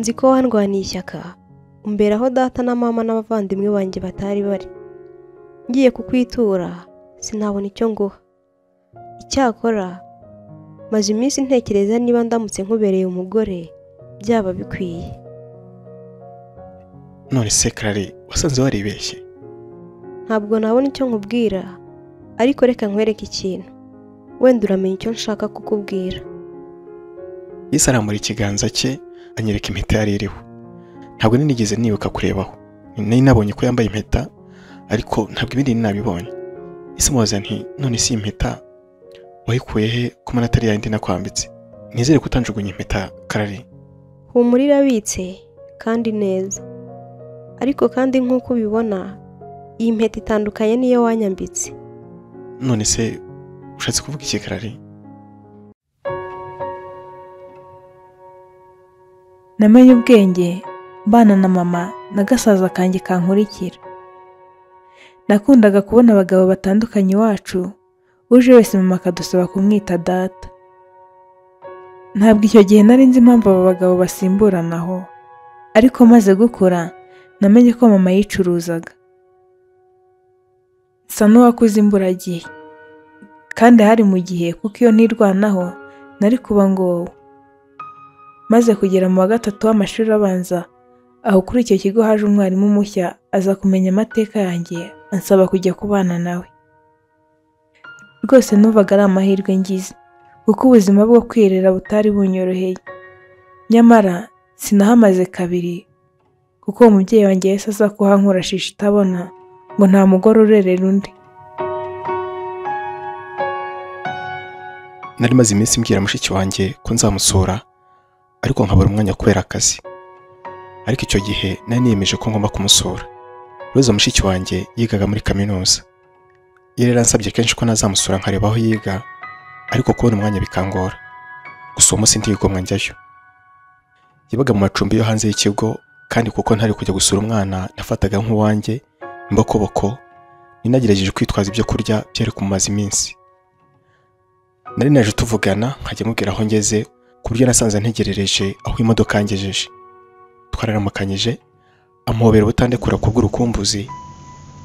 nzi ko wandwaniye ishyaka umberaho data na mama n'abavandimwe banjye batari bari. Ngiye kukwitura sinabona icyo nguha. Icyakora maze iminsi ntekereza niba ndamutse nkubereye umugore byaba bikwiye. None se Clary wasanze waribeshye? Ntabwo nabona icyo nkubwira, ariko reka nkwereke ikintu, wenda uramenya icyo nshaka kukubwira. Yesu arambura ikiganza cye anyereka impeta yari iriho. Ntabwo nigeze nibuka kurebaho. Nari nabonye ko yambaye impeta, ariko ntabwo ibindi nabibonye. Yesu mubaza nti none si impeta wayikuye he ko mana atari yandi nakwambitse? Nizere ko utanjugunye impeta Clary. Humura irabitse kandi neza, ariko kandi nk'uko ubibona iyi mpeta itandukanye niyo wanyambitse. None se ushatse kuvuga iki Clary? Namenye ubwenge mbana na mama na gasaza kanjye kankurikira. Nakundaga kubona abagabo batandukanye iwacu, uje wese mama akadusaba kumwita data. Ntabwo icyo gihe nari nzi impamvu aba bagabo basimburanaho, ariko maze gukura namenye ko mama yicuruzaga. Nsa n'uwakuze imburagihe, kandi hari mu gihe kuko iyo ntirwanaho nari kuba ngowe. Maze kugera mu wa gatatu w'amashuri abanza, aho kuri icyo kigo haje umwarimu mushya aza kumenya amateka yanjye ansaba kujya kubana nawe. Rwose numvaga ari amahirwe ngize, kuko ubuzima bwo kwirera butari bunyoroheye. Nyamara sinahamaze kabiri, kuko umubyeyi wanjye yahise aza kuhankura shisha itabona ngo nta mugore urerera undi. Nari maze iminsi mbwira mushiki wanjye ko nzamusura, ariko nkabura umwanya kubera akazi. Ariko icyo gihe nari niyemeje ko ngomba kumusura. Roza mushiki wanjye yigaga muri kaminuza. Yari yaransabye kenshi ko nazamusura nkareba aho yiga, ariko kubona umwanya bikangora. Gusa uwo munsi ndigomwa njyayo. Yabaga mu macumbi yo hanze y'ikigo, kandi kuko ntari kujya gusura umwana nafataga nk'uwanjye imbokoboko, ninagerageje kwitwaza ibyo kurya byari kumumaza iminsi. Nari naje tuvugana nkajya mubwira aho ngeze, ku buryo nasanze ntegerereje aho imodoka yangejeje. Twararamukanyije, amuhobera ubutandekura kubw'urukumbuzi,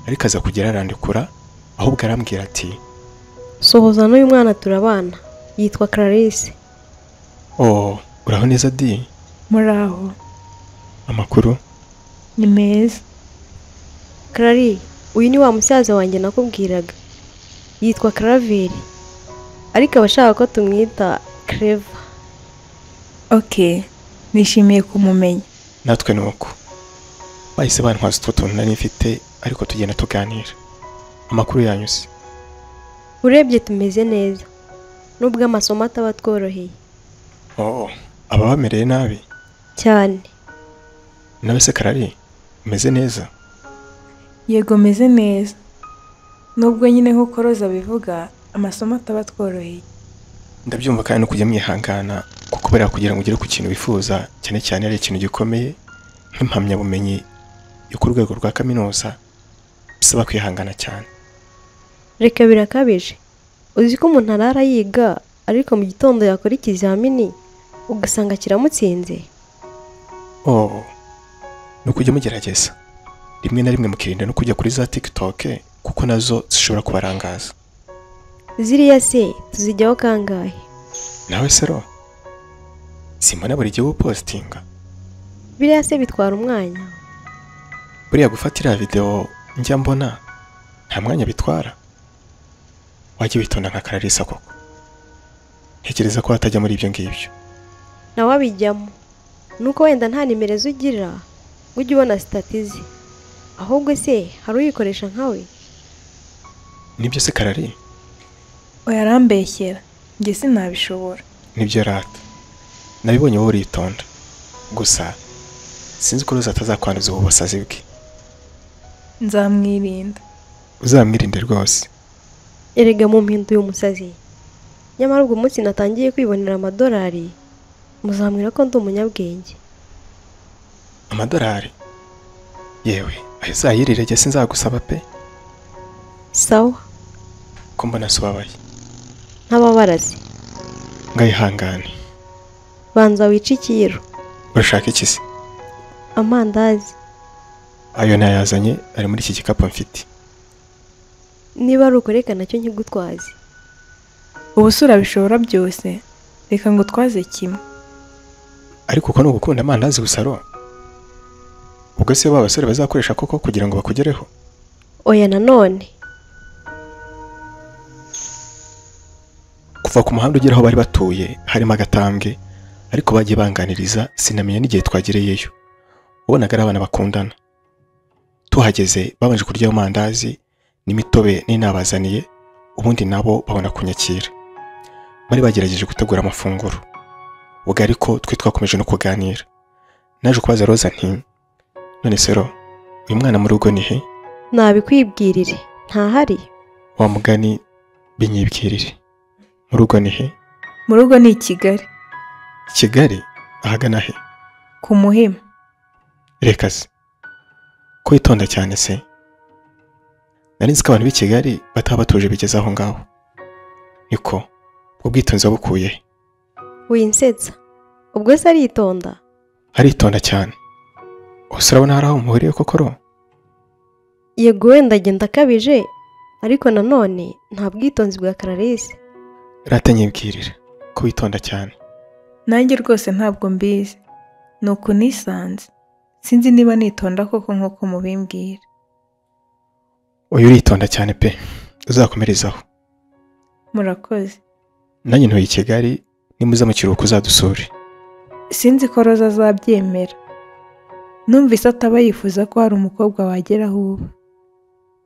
ariko aza kugera arandikura, ahubwo arambwira ati sohoza n'uyu mwana turabana, yitwa Clarisse. Oh, uraho neza di? Muraho. Amakuru? Ni meza. Clary, uyu ni wa musaza wanjye nakubwiraga, yitwa Claver, ariko abashaka ko tumwita Clever. Okay, nishimiye kumumenya. Natwe nuko. Bahise bantwaza utwo tuntu nari mfite, ariko tugenda tuganira. Amakuru yanyu se? Urebye tumeze neza, nubwo amasomo ataba tworoheye. Oh, aba bamereye nabi cyane. Nawe se Clary, umeze neza? Yego meze neza, nubwo nyine nk'uko Roza bivuga amasomo ataba tworoheye. Ndabyumva kandi no kujya mwihangana, kuko bari kugira ngo ugere ku kintu bifuza, cyane cyane ari ikintu gikomeye nk'impamyabumenyi yo ku rwego rwa kaminuza, bisaba kwihangana cyane. Reka birakabije, uzi ko umuntu arara yiga ariko mu gitondo yakora ikizamini ugasanga kiramutsinze. Oh, no kujya mugerageza. Rimwe na rimwe mukirinda no kujya kuri za TikTok, kuko nazo zishobora kubarangaza. Ziriya se tuzijyaho kangahe? Nawe se ro? Simbona buri gihe upostinga. Biriya se bitwara umwanya? Buriya gufatira video njya mbona nta mwanya bitwara. Wajya witonda nka Clarisse koko. Ntekereza ko hatajya muri ibyo ngibyo. Nawe abijyamo, nuko wenda nta nimero ugira ngo ujye ubona statize. Ahubwo se hari uyikoresha nkawe? Nibyo se Clary? Oya arambeshyera, njye sinabishobora. Nibyo rata. Nabibonye wowe uritonda. Gusa sinzi ko Roza atazakwanduza ubu busazi bwe. Nzamwirinda. Uzamwirinde rwose. Erega mu mpindu y'umusazi. Nyamara ubwo munsi natangiye kwibonera amadolari, muzamwira ko ndi umunyabwenge. Amadolari? Yewe, ayizayirire jye sinzagusaba pe. Sawa. Ko mbona subabaye. Ntababarazi. Ngayihangane. Banza wica ikiro. urashaka iki se? Amandazi. Ayo nayazanye ari muri iki gikapu mfite. Niba ari ukoreka nacyo nkigutwaze. ubu se urabishobora byose, reka ngo twaze kimwe. Ariko uko ni ugukunda amandazi gusa ro. Ubwo se b'abasore bazakoresha koko kugira ngo bakugereho? Oya nanone. Kuva ku muhanda ugera aho bari batuye harimo agatambwe, ariko bagiye banganiriza sinamenya n'igihe twagereyeyo. Ubonaga ari abana bakundana. Tuhageze babanje kurya amandazi n'imitobe n'inabazaniye, ubundi nabo babona kunyakira. Bari bagerageje gutegura amafunguro. Ubwo ariko twe twakomeje no kuganira. Naje kubaza Roza nti, none se ro, uyu mwana mu rugo ni he? Nabikwibwirire, ntahari. Wa mugani binyibwirire. Mu rugo ni he? Mu rugo ni i Kigali. Kigali? Ahagana he? Ku Muhima. Reka se. Ko witonda cyane se? Nari nzi ko abantu b'i Kigali bataba batuje bigeze aho ngaho. Niko, ubwitonzi wabukuye he? Winsetsa. Ubwo se aritonda? Aritonda cyane. Gusa urabona hari aho muhuriye koko ro? Yego wenda agenda akabije, ariko nanone nta bwitonzi bwa Clarisse. Rata nyibwirira ko witonda cyane. Nanjye rwose ntabwo mbizi. Nuko nisanze. Sinzi niba nitonda koko nk'uko mubimbwira. Uyu uritonda cyane pe. Uzakomerezaho. Murakoze. Nanjye ntuye i Kigali, nimuza mu kiruhuko uzadusure. Sinzi ko Roza azabyemera. Numvise ataba yifuza ko hari umukobwa wageraho ubu.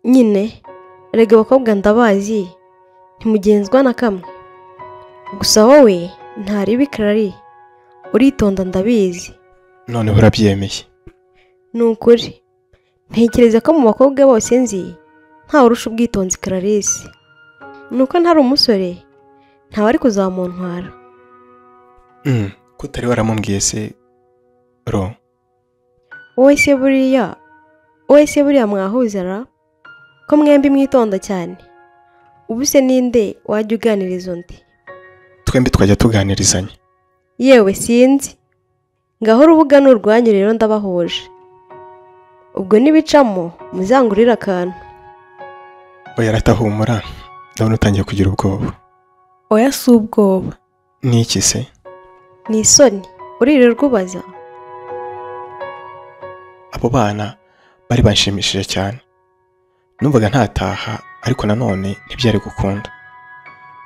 Nyine, erega abakobwa ndabazi, ntimugenzwa na kamwe. Gusa wowe ntaribi Clarisse, uritonda ndabizi. None urabyemeye? Ni ukuri. Ntekereza ko mu bakobwa bose nzi ntawe urusha ubwitonzi Clarisse. Nuko ntari umusore, ntawe ari kuzamuntwara. Ko utari waramubwiye se ro? Wowe se buriya mwahuza ra? Ko mwembi mwitonda cyane. Ubu se ninde wajya uganiriza undi? Twembi twajya tuganirizanya. Yewe sinzi. Ngaho urubuga ni urwanyu rero ndabahuje. Ubwo nibicamo muzangurira akantu. Oya ratahumura, ndabona utangiye kugira ubwoba. Oya si ubwoba. Ni iki se? Ni isoni. Uririrwa ubaza. Abo bana bari banshimishije cyane. Numvaga ntataha, ariko nanone ntibyari gukunda.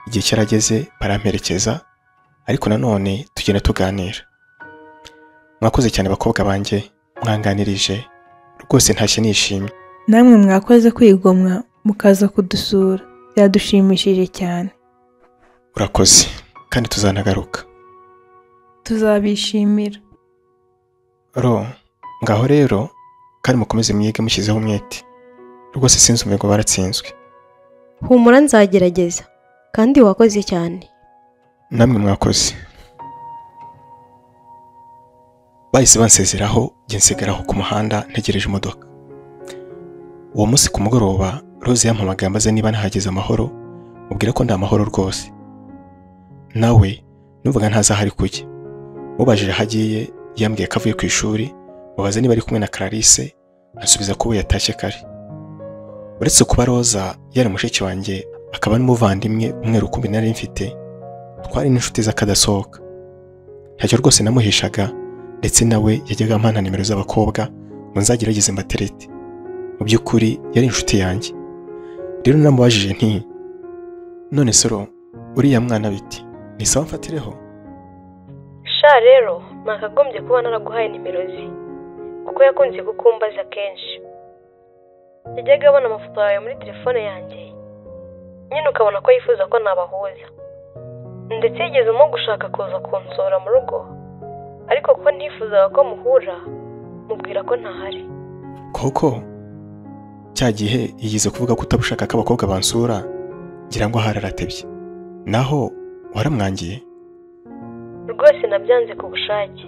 Igihe cyarageze baramperekeza, ariko nanone tugenda tuganira. Mwakoze cyane bakobwa banjye, mwanganirije, rwose ntashye nishimye. Namwe mwakoze kwigomwa mukaza kudusura, byadushimishije cyane. Urakoze, kandi tuzanagaruka. Tuzabishimira. Ro, ngaho rero, kandi mukomeze mwige mushyizeho umwete. Rwose sinzi umwego baratsinzwe. Humura nzagerageza, kandi wakoze cyane. Namwe mwakoze. Bahise bansezeraho, njye nsigaraho ku muhanda ntegereje imodoka. Uwo munsi ku mugoroba, Rose yampamagaye ambaza niba nahageze amahoro, mubwire ko ndi amahoro rwose. Nawe numvaga ntaza hari kujya. Mubajije aho agiye, yambwiye ko avuye ku ishuri, mubaza niba ari kumwe na Clarisse, asubiza ko ubu yatashye kare. Uretse kuba Roza yari mushiki wanjye, akaba n'umuvandimwe umwe rukumbi nari mfite, twari n'inshuti z'akadasohoka. Ntacyo rwose namuhishaga, ndetse nawe yajyaga ampana nimero z'abakobwa ngo nzagerageze mbaterete. Mu by'ukuri yari inshuti yanjye. Rero namubajije nti, none soro, uriya mwana biti, ni sawa mfatireho? Sha rero, nakagombye kuba naraguhaye nimero ze, kuko yakunze kukumbaza kenshi. Yajyaga abona amafoto yawe muri telefone yanjye, nyine ukabona ko yifuza ko nabahuza. Ndetse yigezemo gushaka kuza kunsura mu rugo, ariko ko ntifuzaga ko muhura, mubwira ko ntahari. Koko cya gihe yigize kuvuga ko utabushaka ko abakobwa bansura, ngira ngo hararatebye. Naho waramwangiye? Rwose nabyanze ku bushake.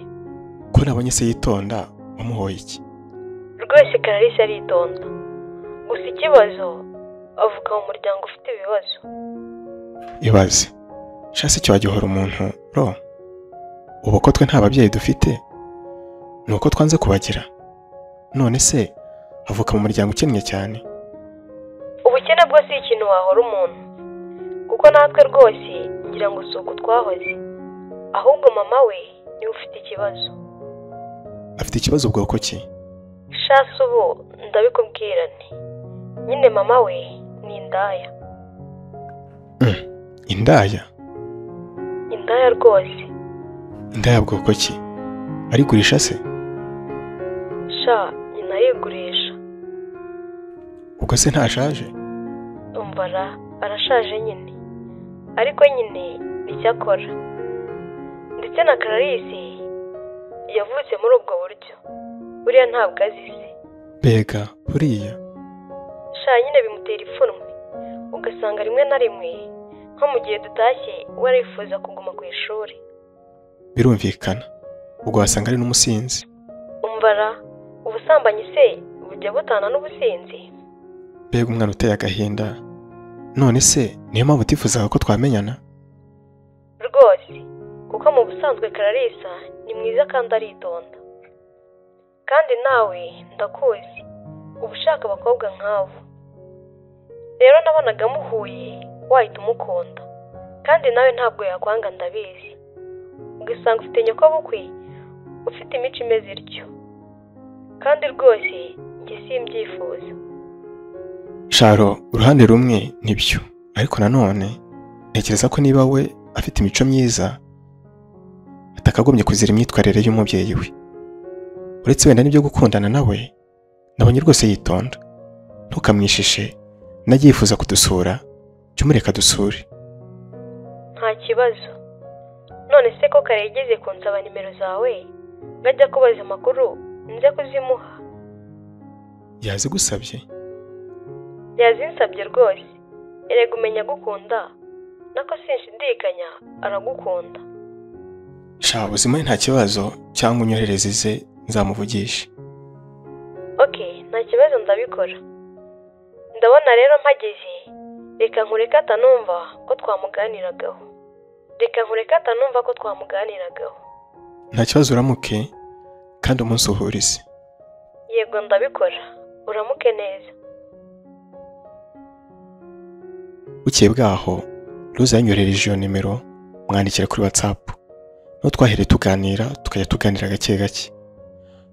Ko nabonye se yitonda, wamuhoye iki? Rwose Clarisse aritonda. Gusa ikibazo avuga mu muryango ufite ibibazo. Ibaze. Shase cyo wagihora umuntu, ro. Ubu ko twe nta babyeyi dufite, ni uko twanze kubagira. None se avuka mu muryango ukennye cyane? ubukene bwo si ikintu wahora umuntu, kuko natwe rwose ngira ngo si uko twahoze, ahubwo mama we niwe ufite ikibazo. Afite ikibazo bwoko ki? shasi ubu ndabikubwira nti nyine mama we ni indaya. Indaya? Indaya rwose. Indaya bwoko ki? Arigurisha se? sha nyina arigurisha. Ubwo se ntashaje? umva arashaje nyine, ariko nyine icyo akora. Ndetse na Clarisse yavutse muri ubwo buryo, buriya ntabwo azi se. Mbega buriya? sha nyine bimutera ipfunwe, ugasanga rimwe na rimwe nko mu gihe dutashye we arifuza kuguma ku ishuri. Birumvikana, ubwo wasanga ari n'umusinzi. umva ubusambanyi se bujya butana n'ubusinzi? Mbega umwana uteye agahinda. None se niyo mpamvu utifuzaga ko twamenyana? Rwose, kuko mu busanzwe Clarisse ni mwiza kandi aritonda, kandi nawe ndakuzi uba ushaka abakobwa nk'abo. Rero nabonaga muhuye wahita umukunda, kandi nawe ntabwo yakwanga ndabizi. Ugasanga ufite nyokobukwe ufite imico imeze ityo, kandi rwose njye simbyifuza. Sharo, uruhande rumwe nibyo, ariko nanone ntekereza ko niba we afite imico myiza atakagombye kuzira imyitwarire y'umubyeyi we. Uretse wenda n'ibyo gukundana nawe, nabonye rwose yitonda. Ntukamwishishe, najya yifuza kudusura, jya umureka dusure. Nta kibazo. None se ko kare yigeze kunsaba nimero zawe ngajya kubaza amakuru nze kuzimuha? Yazigusabye? Yazinsabye rwose. Erega umenya gukunda, nako sinshidikanya aragukunda. Sha ubuzima nta kibazo, cyangwa unyoherereze ze nzamuvugisha. Okay, nta kibazo ndabikora. Ndabona rero mpageze, reka nkureka atanumva ko twamuganiragaho. Nta kibazo, uramuke kandi umunsi uhurize. Yego ndabikora, uramuke neza. Bukeye bwaho Rose yanyoherereje iyo nimero, mwandikira kuri WhatsApp. No twahereye tukajya tuganira gake gake.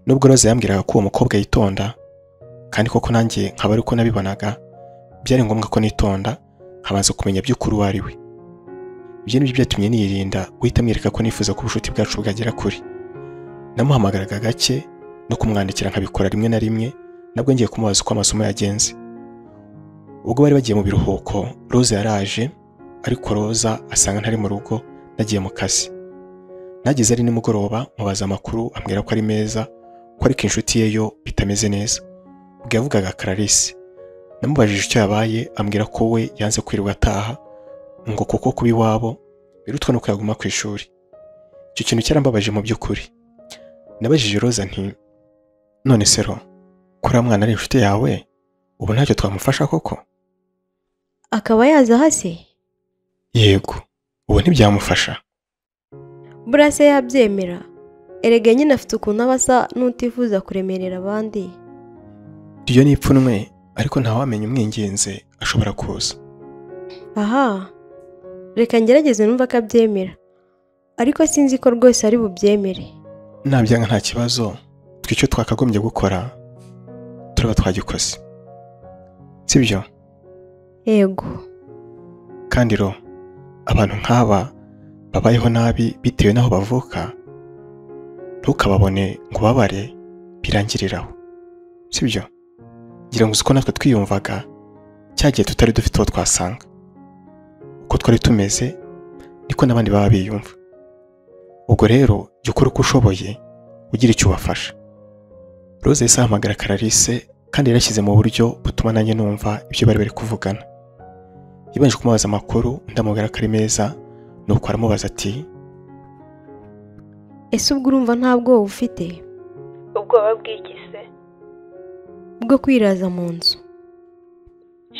Nubwo Rose yambwiraga ko uwo mukobwa yitonda, kandi koko nanjye nkaba ariko nabibonaga, byari ngombwa ko nitonda nkabanza kumenya by'ukuri uwo ari we. Ibyo nibyo byatumye nirinda guhita mwereka ko nifuza ko ubucuti bwacu bwagera kuri. Namuhamagaraga gake no kumwandikira nkabikora rimwe na rimwe, nabwo ngiye kumubaza uko amasomo yagenze. Ubwo bari bagiye mu biruhuko, Rose yaraje, ariko Roza asanga ntari mu rugo, nagiye mu kazi. Nageze ari nimugoroba, mubaza amakuru ambwira ko ari meza, ko ariko inshuti ye yo bitameze neza. Ubwo yavugaga Clarisse. Namubajije icyo yabaye, ambwira ko we yanze kwirirwa ataha, ngo kuko kuba iwabo birutwa no kuyaguma ku ishuri. Icyo kintu cyarambabaje mu by'ukuri. Nabajije Roza nti, none se Ro, kuri mwana ari inshuti yawe, ubu ntacyo twamufasha koko? Akaba yaza hasi? Yego, ubu ntibyamufasha. Burase yabyemera. Erega nyine afite ukuntu aba asa n'utifuza kuremerera abandi. Iyo ni ipfunwe, ariko ntawamenya umwingenzi ashobora kuza. Aha, reka ngerageze numva ko abyemera, ariko sinzi ko rwose ari bubyemere. Nabyanga nta kibazo, twicyo twakagombye gukora turaba twagikoze, sibyo? Yego. Kandi Ro, abantu nk'aba babayeho nabi bitewe n'aho bavuka, ntukababone ngo babare birangiriraho, sibyo? Ngira ngo uko natwe twiyumvaga cyagiye tutari dufite aho twasanga. Uko twari tumeze niko n'abandi baba biyumva. Ubwo rero jya ukora uko ushoboye ugira icyo ubafasha. Rose yahise ahamagara Clarisse, kandi yarashyize mu buryo butuma nanjye numva ibyo bari kuvugana. Yibanje kumubaza amakuru, ndamubwira ko ari meza, nuko aramubaza ati, ese ubwo urumva nta bwoba ufite? Ubwoba bw'iki se? Bwo kwiraza mu nzu.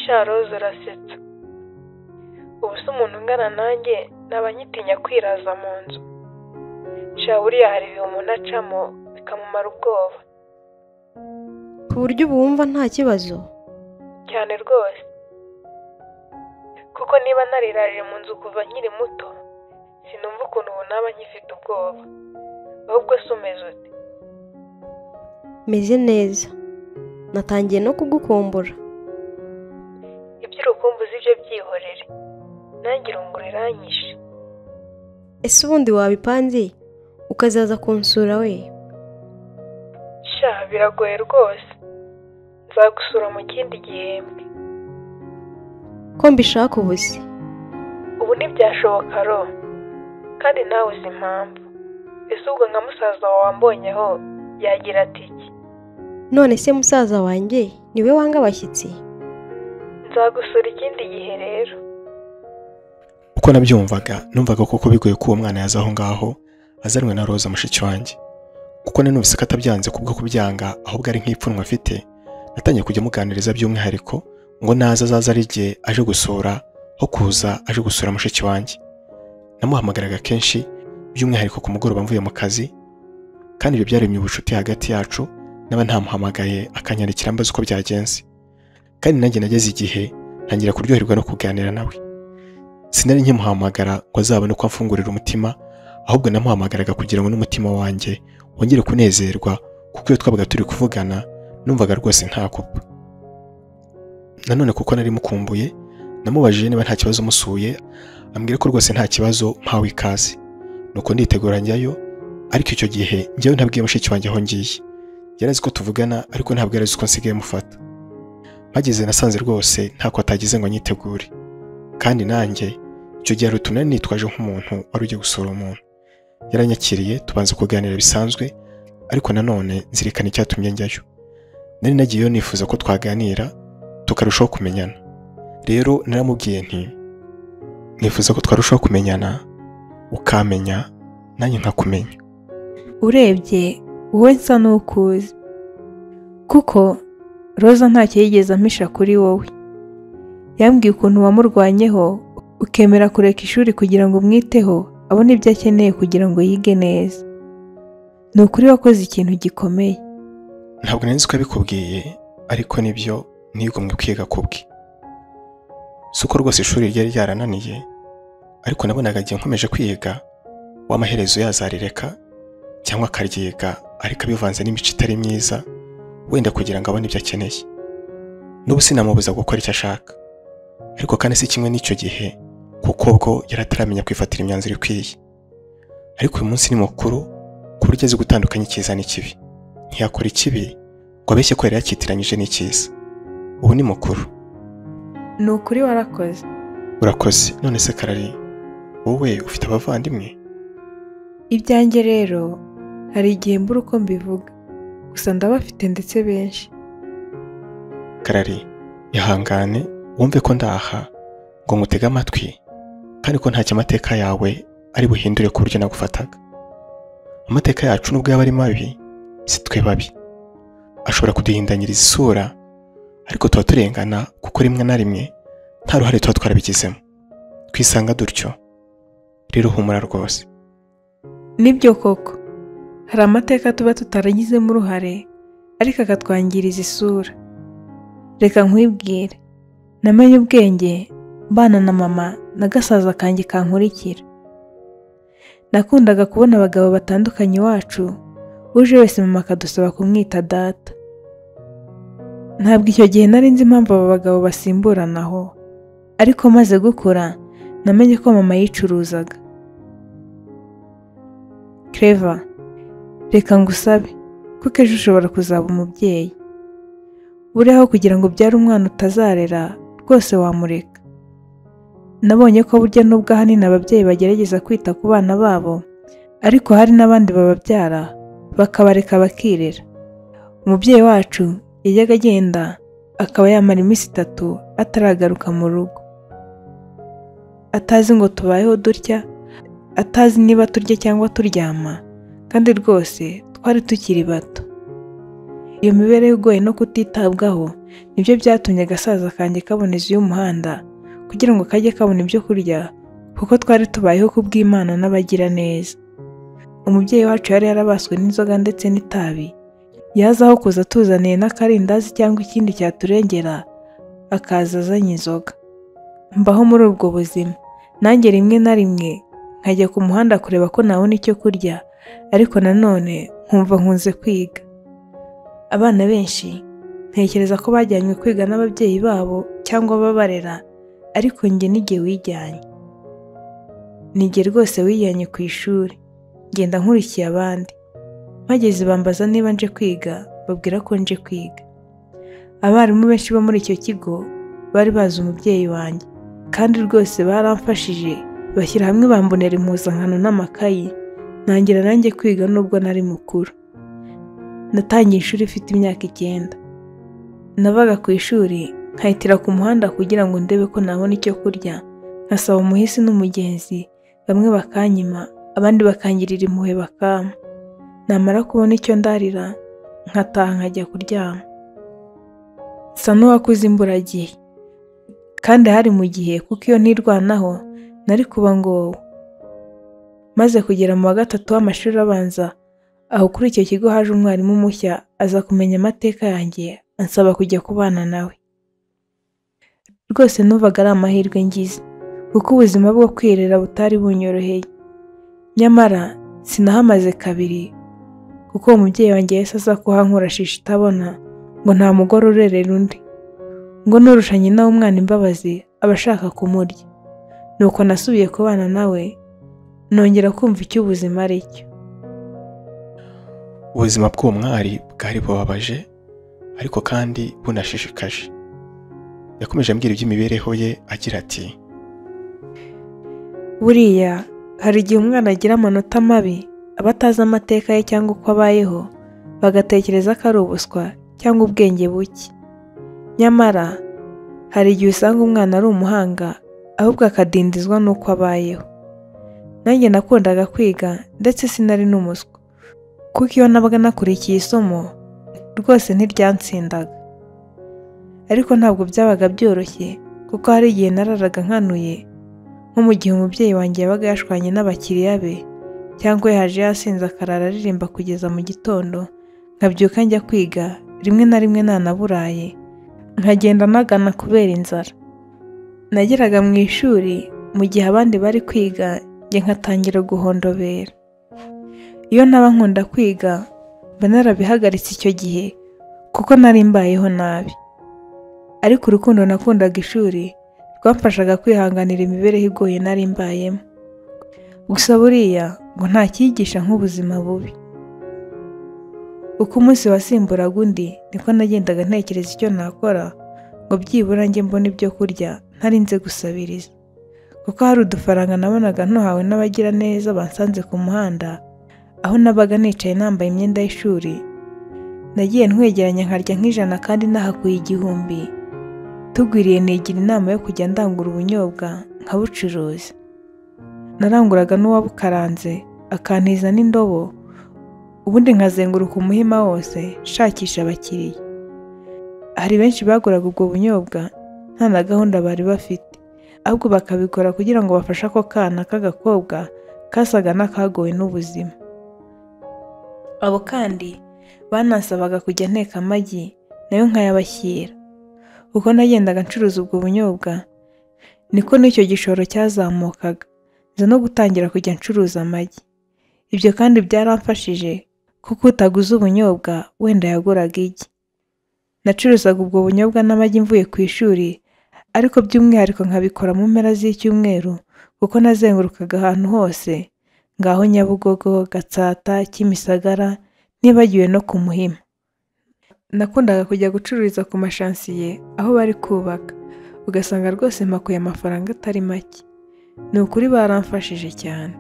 Sha Rose arasetsa. Ubu se umuntu ungana nanjye naba nyitinya kwiraza mu nzu. Sha buriya hari ibihe umuntu acamo bikamumara ubwoba. ku buryo ubu wumva nta kibazo. Cyane rwose. Kuko niba narirarire mu nzu kuva nkiri muto, sinumva ukuntu ubu naba nkifite ubwoba. Ahubwo se umeze ute? meze neza, natangiye no kugukumbura. Iby'urukumbuzi byo byihorere, nanjye irungu riranyishe. ese ubundi wabipanze ukazaza kunsura we? Sha biragoye rwose, nzagusura mu kindi gihembwe. ko mbishaka ubu se? Ubu ntibyashoboka ro, kandi nawe uzi impamvu. Ese ubwo nka musaza wawe wambonyeho yagira ati iki? none se musaza wanjye niwe wanga abashyitsi? Nzagusura ikindi gihe rero. uko nabyumvaga numvaga koko bigoye ko uwo mwana yaza aho ngaho azanwe na Roza mushiki wanjye, kuko nanumvise ko atabyanze kubwo kubyanga, ahubwo ari nk'ipfunwe afite. natangiye kujya muganiriza by'umwihariko ngo naza azaza ari igihe aje gusura, ho kuza aje gusura mushiki wanjye. namuhamagaraga kenshi by'umwihariko ku mugoroba mvuye mu kazi, kandi ibyo byaremye ubucuti hagati yacu, naba ntamuhamagaye akanyandikira mbaza uko byagenze. kandi nanjye nageze igihe ntangira kuryoherwa no kuganira nawe. sinari nkimuhamagara ngo azabone uko amfungurira umutima, ahubwo namuhamagaraga kugira ngo n'umutima wanjye wongere kunezerwa, kuko iyo twabaga turi kuvugana numvaga rwose nta kupa. nanone kuko nari mukumbuye, namubajije niba nta kibazo musuye, ambwira ko rwose nta kibazo mpawe ikaze. nuko nditegura njyayo, ariko icyo gihe njyewe ntabwiye mushiki wanjye aho ngiye. yarazi ko tuvugana, ariko ntabwo yarazi ko nsigaye mufata. mpageze nasanze rwose ntako atagize ngo anyitegure, kandi nanjye icyo gihe rutunani nitwaje nk'umuntu wari ugiye gusura umuntu. yaranyakiriye, tubanza kuganira bisanzwe, ariko nanone nzirikana icyatumye njyayo. nari nagiyeyo nifuza ko twaganira tukarushaho kumenyana. rero naramubwiye nti nifuza ko twarushaho kumenyana, ukamenya nanjye nkakumenya. Urebye wowe nsa n'ukuzi, kuko Roza ntacyo yigeze ampisha kuri wowe. yambwiye ukuntu wamurwanyeho ukemera kureka ishuri kugira ngo umwiteho, abone ibyo akeneye kugira ngo yige neza. Ni ukuri wakoze ikintu gikomeye. ntabwo nari nzi ko abikubwiye, ariko nibyo nigomwe kwiga kubwe. si uko rwose ishuri ryari ryarananiye, ariko nabonaga igihe nkomeje kwiga w'amaherezo yazarireka, cyangwa akaryiga ariko abivanze n'imico itari myiza, wenda kugira ngo abone ibyo akeneye. n'ubu sinamubuza gukora icyo ashaka, ariko kandi si kimwe n'icyo gihe, kuko bwo yarataramenya kwifatira imyanzuro ikwiye. ariko uyu munsi ni mukuru ku buryo azi gutandukanya icyiza n'ikibi. ntiyakora ikibi ngo abeshye ko yari yakitiranyije n'icyiza. ubu ni mukuru. Ni ukuri warakoze. urakoze. none se Karari, wowe ufite abavandimwe? Ibyanjye rero hari igihe mbura uko mbivuga, gusa ndabafite ndetse benshi. Karari, ihangane wumve ko ndaha ngo ngutege amatwi, kandi ko ntacyo amateka yawe ari buhindure ku buryo nagufataga. amateka yacu nubwo yaba ari mabi, si twe babi. ashobora kuduhindanyiriza isura, ariko tuba turengana, kuko rimwe na rimwe nta ruhare tuba twarabigizemo, twisanga dutyo. rero humura rwose. Nibyo koko, hari amateka tuba tutaragizemo uruhare, ariko akatwangiriza isura. Reka nkwibwire, namenye ubwenge mbana na mama na gasaza kanjye kankurikira. Nakundaga kubona abagabo batandukanye iwacu, uje wese mama akadusaba kumwita data. Ntabwo icyo gihe nari nzi impamvu aba bagabo basimburanaho, ariko maze gukura namenye ko mama yicuruzaga. Clever, reka ngusabe, kuko ejo ushobora kuzaba umubyeyi. Buriho kugira ngo ubyare umwana utazarera, rwose wamureka. Nabonye ko burya nubwo ahanini ababyeyi bagerageza kwita ku bana babo, ariko hari n'abandi bababyara bakabareka bakirera. Umubyeyi wacu yajyaga agenda akaba yamara iminsi 3 ataragaruka mu rugo, atazi ngo tubayeho dutya, atazi niba turya cyangwa turyama, kandi rwose twari tukiri bato. Iyo mibereho igoye no kutitabwaho nibyo byatumye agasaza kanjye kaboneza y'umuhanda kugira ngo kajye kabona ibyo kurya, kuko twari tubayeho kubw'Imana n'abagira neza. umubyeyi wacu yari yarabaswe n'inzoga ndetse n'itabi, yaza aho kuza atuzaniye n'akarindazi cyangwa ikindi cyaturengera, akaza azanye inzoga. Mbaho muri ubwo buzima, nanjye rimwe na rimwe nkajya ku muhanda kureba ko nabona icyo kurya, ariko nanone nkumva nkunze kwiga. Abana benshi ntekereza ko bajyanywe kwiga n'ababyeyi babo cyangwa babarera, ariko njye nijye wijyanye. Nijye rwose wijyanye ku ishuri, ngenda nkurikiye abandi. Mpageze bambaza niba nje kwiga, babwira ko nje kwiga. Abarimu benshi bo muri icyo kigo bari bazi umubyeyi wanjye, kandi rwose baramfashije, bashyira hamwe bambonera impuzankano n'amakayi, ntangira nanjye kwiga nubwo nari mukuru. Natangiye ishuri mfite imyaka 9. Navaga ku ishuri nkahitira ku muhanda kugira ngo ndebe ko nabona icyo kurya, nkasaba umuhisi n'umugenzi, bamwe bakanyima, abandi bakangirira impuhwe bakampa. Namara kubona icyo ndarira, nkataha nkajya kuryama. Sa n'uwakuze imburagihe, kandi hari mu gihe kuko iyo ntirwanaho nari kuba ngowe. Maze kugera mu wa 3 w'amashuri abanza, aho kuri icyo kigo haje umwarimu mushya aza kumenya amateka yanjye, ansaba kujya kubana nawe. Rwose numvaga ari amahirwe ngize, kuko ubuzima bwo kwirera butari bunyoroheye. Nyamara sinahamaze 2, kuko umubyeyi wanjye yahise aza kuhankura shisha itabona ngo nta mugore urerera undi, ngo nurusha nyina w'umwana imbabazi aba ashaka kumurya. Nuko nasubiye kubana nawe, nongera kumva icyo ubuzima ari cyo. Ubuzima bw'uwo mwari bwari bubabaje ariko kandi bunashishikaje. Yakomeje ambwira iby'imibereho ye agira ati: buriya hari igihe umwana agira amanota mabi, abatazi amateka ye cyangwa uko abayeho, bagatekereza ko ari ubuswa cyangwa ubwenge buke. Nyamara hari igihe usanga umwana ari umuhanga, ahubwo akadindizwa n'uko abayeho. Nanjye nakundaga kwiga ndetse sinari n'umuswa, kuko iyo nabaga nakurikiye isomo rwose ntiryansindaga. Ariko ntabwo byabaga byoroshye, kuko hari igihe nararaga nkanuye, nko mu gihe umubyeyi wanjye yabaga yashwanye n'abakiriya be, cyangwa yaje yasinze akarara aririmba kugeza mu gitondo, nkabyuka njya kwiga, rimwe na rimwe nanaburaye, nkagenda nagana kubera inzara. Nageraga mu ishuri mu gihe abandi bari kwiga, njye nkatangira guhondobera. Iyo naba nkunda kwiga, mba narabihagaritse icyo gihe, kuko nari mbayeho nabi. Ariko urukundo nakundaga ishuri rwamfashaga kwihanganira imibereho igoye nari mbayemo. Gusa buriya ngo nta cyigisha nk'ubuzima bubi. Uko umunsi wasimburaga undi, niko nagendaga ntekereza icyo nakora ngo byibura njye mbona ibyo kurya ntarinze gusabiriza. Kuko hari udufaranga nabonaga ntuhawe n'abagira neza bansanze ku muhanda, aho nabaga nicaye nambaye imyenda y'ishuri, nagiye ntwegeranya nkarya nk'ijana kandi nahakuye 1000. Tugwiriye nigira inama yo kujya ndangura ubunyobwa nkabucuruza. Naranguraga n'uwabukaranze akantiza n'indobo, ubundi nkazenguruka umuhima wose shakisha abakiriya. Hari benshi baguraga ubwo bunyobwa nta na gahunda bari bafite, ahubwo bakabikora kugira ngo bafashe ako kana k'agakobwa kasaga n'akagowe n'ubuzima. Abo kandi banasabaga kujya nteka amagi, nayo nkayabashyira. Uko nagendaga ncuruza ubwo bunyobwa, niko n'icyo gishoro cyazamukaga, nza no gutangira kujya ncuruza amagi. Ibyo kandi byaramfashije, kuko utaguze ubunyobwa wenda yaguraga igi. Nacuruzaga ubwo bunyobwa n'amagi mvuye ku ishuri, ariko by'umwihariko nkabikora mu mpera z'icyumweru, kuko nazengurukaga ahantu hose, ngaho Nyabugogo, Gatsata, Kimisagara, nibagiwe no ku Muhima. Nakundaga kujya gucururiza ku mashansiye aho bari kubaka, ugasanga rwose mpakuye amafaranga atari make. Ni ukuri baramfashije cyane.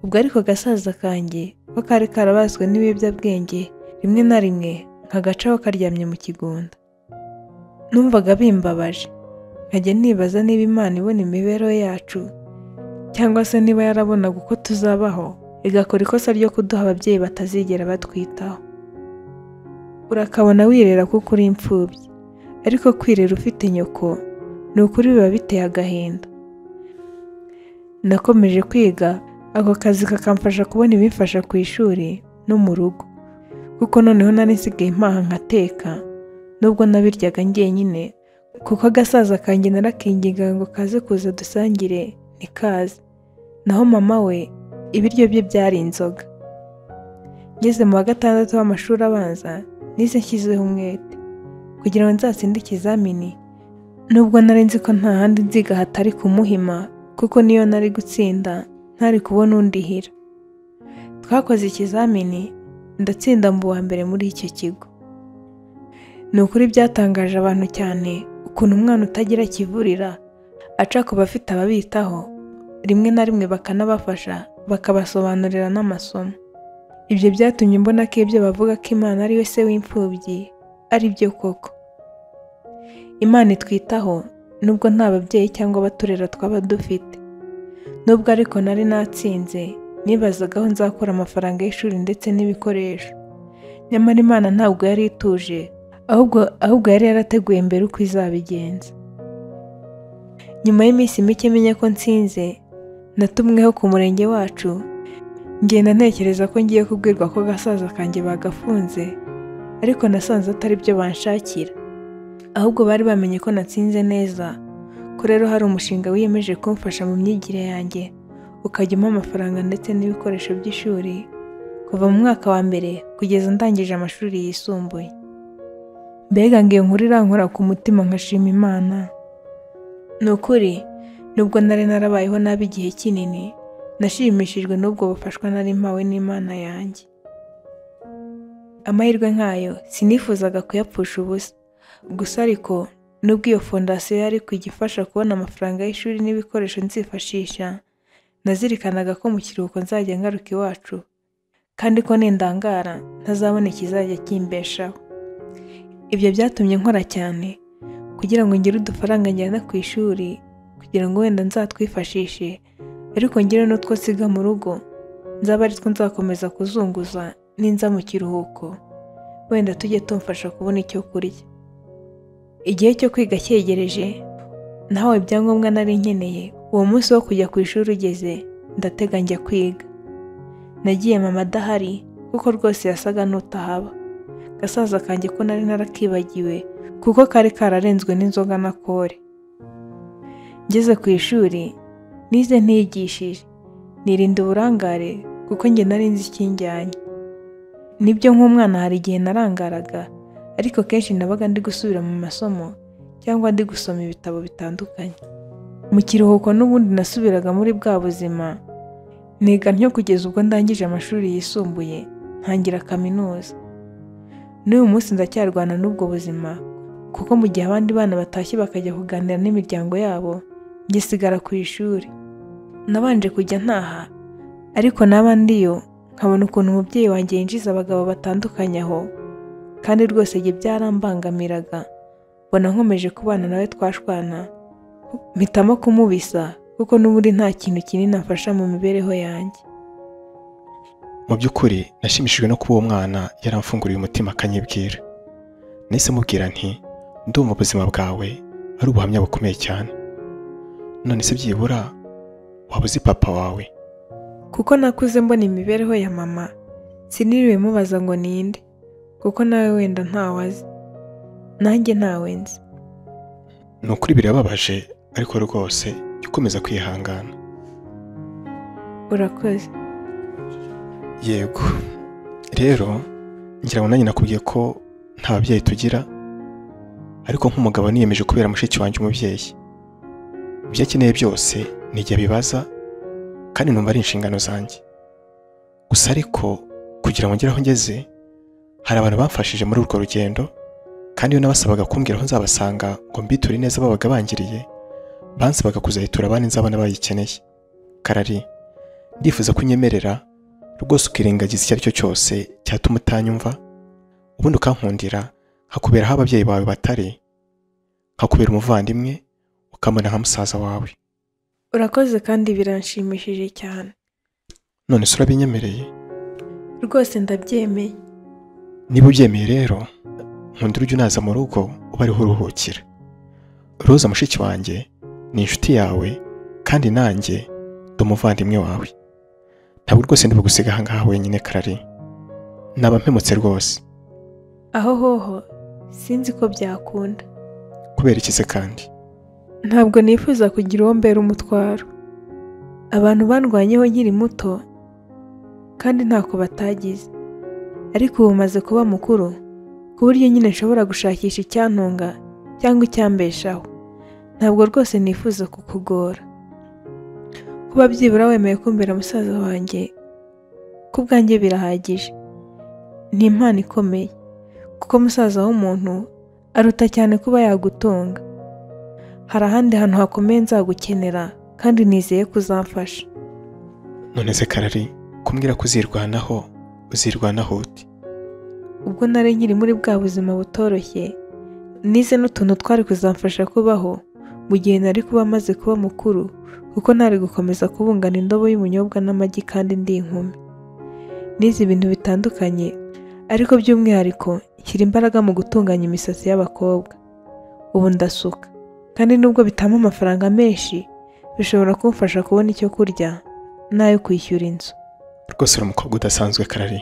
Ubwo ariko gasaza kanjye ko kari karabazwe n'ibiyobyabwenge, rimwe na rimwe nkagacaho karyamye mu kigunda. Numvaga bimbabaje, nkajya nibaza niba Imana ibona imibereho yacu, cyangwa se niba yarabonaga uko tuzabaho, igakora ikosa ryo kuduha ababyeyi batazigera batwitaho. Urakabona wirera kuko uri imfubyi, ariko kwirera ufite nyoko ni ukuri biba biteye agahinda. Nakomeje kwiga, ako kazi kakamfasha kubona ibimfasha ku ishuri no mu rugo, kuko noneho nari nsigaye mpaha nkateka nubwo nabiryaga njyenyine, kuko agasaza kanjye narakingingaga ngo kaze kuza dusangire ntikaze, naho mama we ibiryo bye byari inzoga. Ngeze mu wa 6 w'amashuri abanza nize nshyizeho umwete kugira ngo nzatsinde ikizamini, nubwo nari nzi ko nta handi nziga hatari ku Muhima, kuko niyo nari gutsinda ntari kubona undihira. Twakoze ikizamini ndatsinda mbu wa mbere muri icyo kigo. Ni ukuri byatangaje abantu cyane ukuntu umwana utagira kivurira aca ku bafite ababitaho, rimwe na rimwe bakanabafasha bakabasobanurira n'amasomo. Ibyo byatumye mbona ko ibyo bavuga ko Imana ari we se w'imfubyi ari byo koko. Imana itwitaho nubwo nta babyeyi cyangwa abaturera twaba dufite. Nubwo ariko nari natsinze, nibazaga aho nzakura amafaranga y'ishuri ndetse n'ibikoresho. Nyamara Imana ntabwo yari ituje, ahubwo yari yarateguye mbere uko izabigenza. Nyuma y'iminsi mike menye ko nsinze, natumweho ku murenge wacu, ngenda ntekereza ko ngiye kubwirwa ko gasaza kanjye bagafunze, ariko nasanze atari byo banshakira. Ahubwo bari bamenye ko natsinze neza, ko rero hari umushinga wiyemeje kumfasha mu myigire yanjye, ukajya umpa amafaranga ndetse n'ibikoresho by'ishuri kuva mu mwaka wa mbere kugeza ndangije amashuri yisumbuye. Mbega ngiyo nkuru irankora ku mutima nkashima Imana. Ni ukuri nubwo nari narabayeho nabi igihe kinini, nashimishijwe n'ubwo bufashwa nari mpawe n'Imana yanjye. Amahirwe nk'ayo sinifuzaga kuyapfusha ubusa, gusa ariko nubwo iyo fondasiyo yari kugifasha kubona amafaranga y'ishuri n'ibikoresho nzifashisha, nazirikanaga ko mu kiruhuko nzajya ngaruka iwacu, kandi ko nindangara ntazabona ikizajya kimbeshaho. Ibyo byatumye nkora cyane kugira ngo ngire udufaranga njyana ku ishuri, kugira ngo wenda nzatwifashishe, ariko ngire n'utwo nsiga mu rugo, nzaba ari two nzakomeza kuzunguza ninza mu kiruhuko, wenda tujye tumfasha kubona icyo kurya. Igihe cyo kwiga cyegereje, nahawe ibyangombwa nari nkeneye. Uwo munsi wo kujya ku ishuri ugeze, ndatega njya kwiga. Nagiye mama adahari kuko rwose yasaga n'utahaba. Gasaza kanjye ko nari narakibagiwe kuko kari kararenzwe n'inzoga na kore. Ngeze ku ishuri nize ntiyigishije, nirinda uburangare kuko njye nari nzi ikinjyanye. Nibyo nk'umwana hari igihe narangaraga, ariko kenshi nabaga ndi gusubira mu masomo cyangwa ndi gusoma ibitabo bitandukanye. Mu kiruhuko n'ubundi nasubiraga muri bwa buzima, niga ntyo kugeza ubwo ndangije amashuri yisumbuye ntangira kaminuza. N'uyu munsi ndacyarwana n'ubwo buzima, kuko mu gihe abandi bana batashye bakajya kuganira n'imiryango yabo, njye sigara ku ishuri. Nabanje kujya ntaha, ariko n'abandiyo nkabona ukuntu umubyeyi wanjye yinjiza abagabo batandukanye aho, kandi rwose njye byarambangamiraga. Mbona nkomeje kubana nawe twashwana, mpitamo kumubisa kuko n'ubundi nta kintu kinini afasha mu mibereho yanjye. Mu by'ukuri nashimishijwe no kuba uwo mwana yaramfunguriye umutima akanyibwira. Nahise mubwira nti ndumva ubuzima bwawe ari ubuhamya bukomeye cyane. None se byibura waba uzi papa wawe? Kuko nakuze mbona imibereho ya mama, siniriwe mubaza ngo ninde, kuko nawe wenda ntawazi, nanjye ntawe nzi. Ni ukuri birababaje, ariko rwose jya ukomeza kwihangana. Urakoze. Yego, rero ngira ngo nanjye nakubwiye ko nta babyeyi tugira, ariko nk'umugabo niyemeje kubera mushiki wanjye umubyeyi. Ibyo akeneye byose nijye abibaza, kandi numva ari inshingano zanjye. Gusa ariko kugira ngo ngere aho ngeze, hari abantu bamfashije muri urwo rugendo, kandi iyo nabasabaga kumbwira aho nzabasanga ngo mbiture neza babaga bangiriye, bansabaga kuzayitura abandi nzabona bayikeneye. Karari, ndifuza kunyemerera rwose ukirengagiza icyo ari cyo cyose cyatuma utanyumva, ubundi ukankundira nkakubera aho ababyeyi bawe batari, nkakubera umuvandimwe, ukambona nka musaza wawe. Urakoze kandi biranshimishije cyane. None se urabinyemereye? Rwose ndabyemeye. Niba ubyemeye rero, nkundira ujye unaza mu rugo uba ariho uruhukira. Roza mushiki wanjye ni inshuti yawe, kandi nanjye ndi umuvandimwe wawe. ntabwo rwose ndi bugusiga aha ngaha wenyine Karari, naba mpemutse rwose. Aho hoho sinzi ko byakunda. Kubera iki se kandi? Ntabwo nifuza kugira uwo mbera umutwaro. Abantu bandwanyeho nkiri muto kandi ntako batagize, ariko ubu maze kuba mukuru ku buryo nyine nshobora gushakisha icyantunga cyangwa icyambeshaho. Ntabwo rwose nifuza kukugora. Kuba byibura wemeye kumbera musaza wanjye ku bwanjye birahagije. Ni impano ikomeye, kuko musaza w'umuntu aruta cyane kuba yagutunga. Hari ahandi hantu hakomeye nzagukenera kandi nizeye kuzamfasha. None se Karari, kumbwira ko uzirwanaho uti? Ubwo nari nkiri muri bwa buzima butoroshye, nize n'utuntu twari kuzamfasha kubaho mu gihe nari kuba maze kuba mukuru, kuko ntari gukomeza kubungana indobo y'ubunyobwa n'amagi kandi ndi inkumi. Nize ibintu bitandukanye, ariko by'umwihariko nshyira imbaraga mu gutunganya imisatsi y'abakobwa. Ubu ndasuka, kandi nubwo bitama amafaranga menshi, bishobora kumfasha kubona icyo kurya n'ayo kwishyura inzu. Rwose uri umukobwa udasanzwe Karari.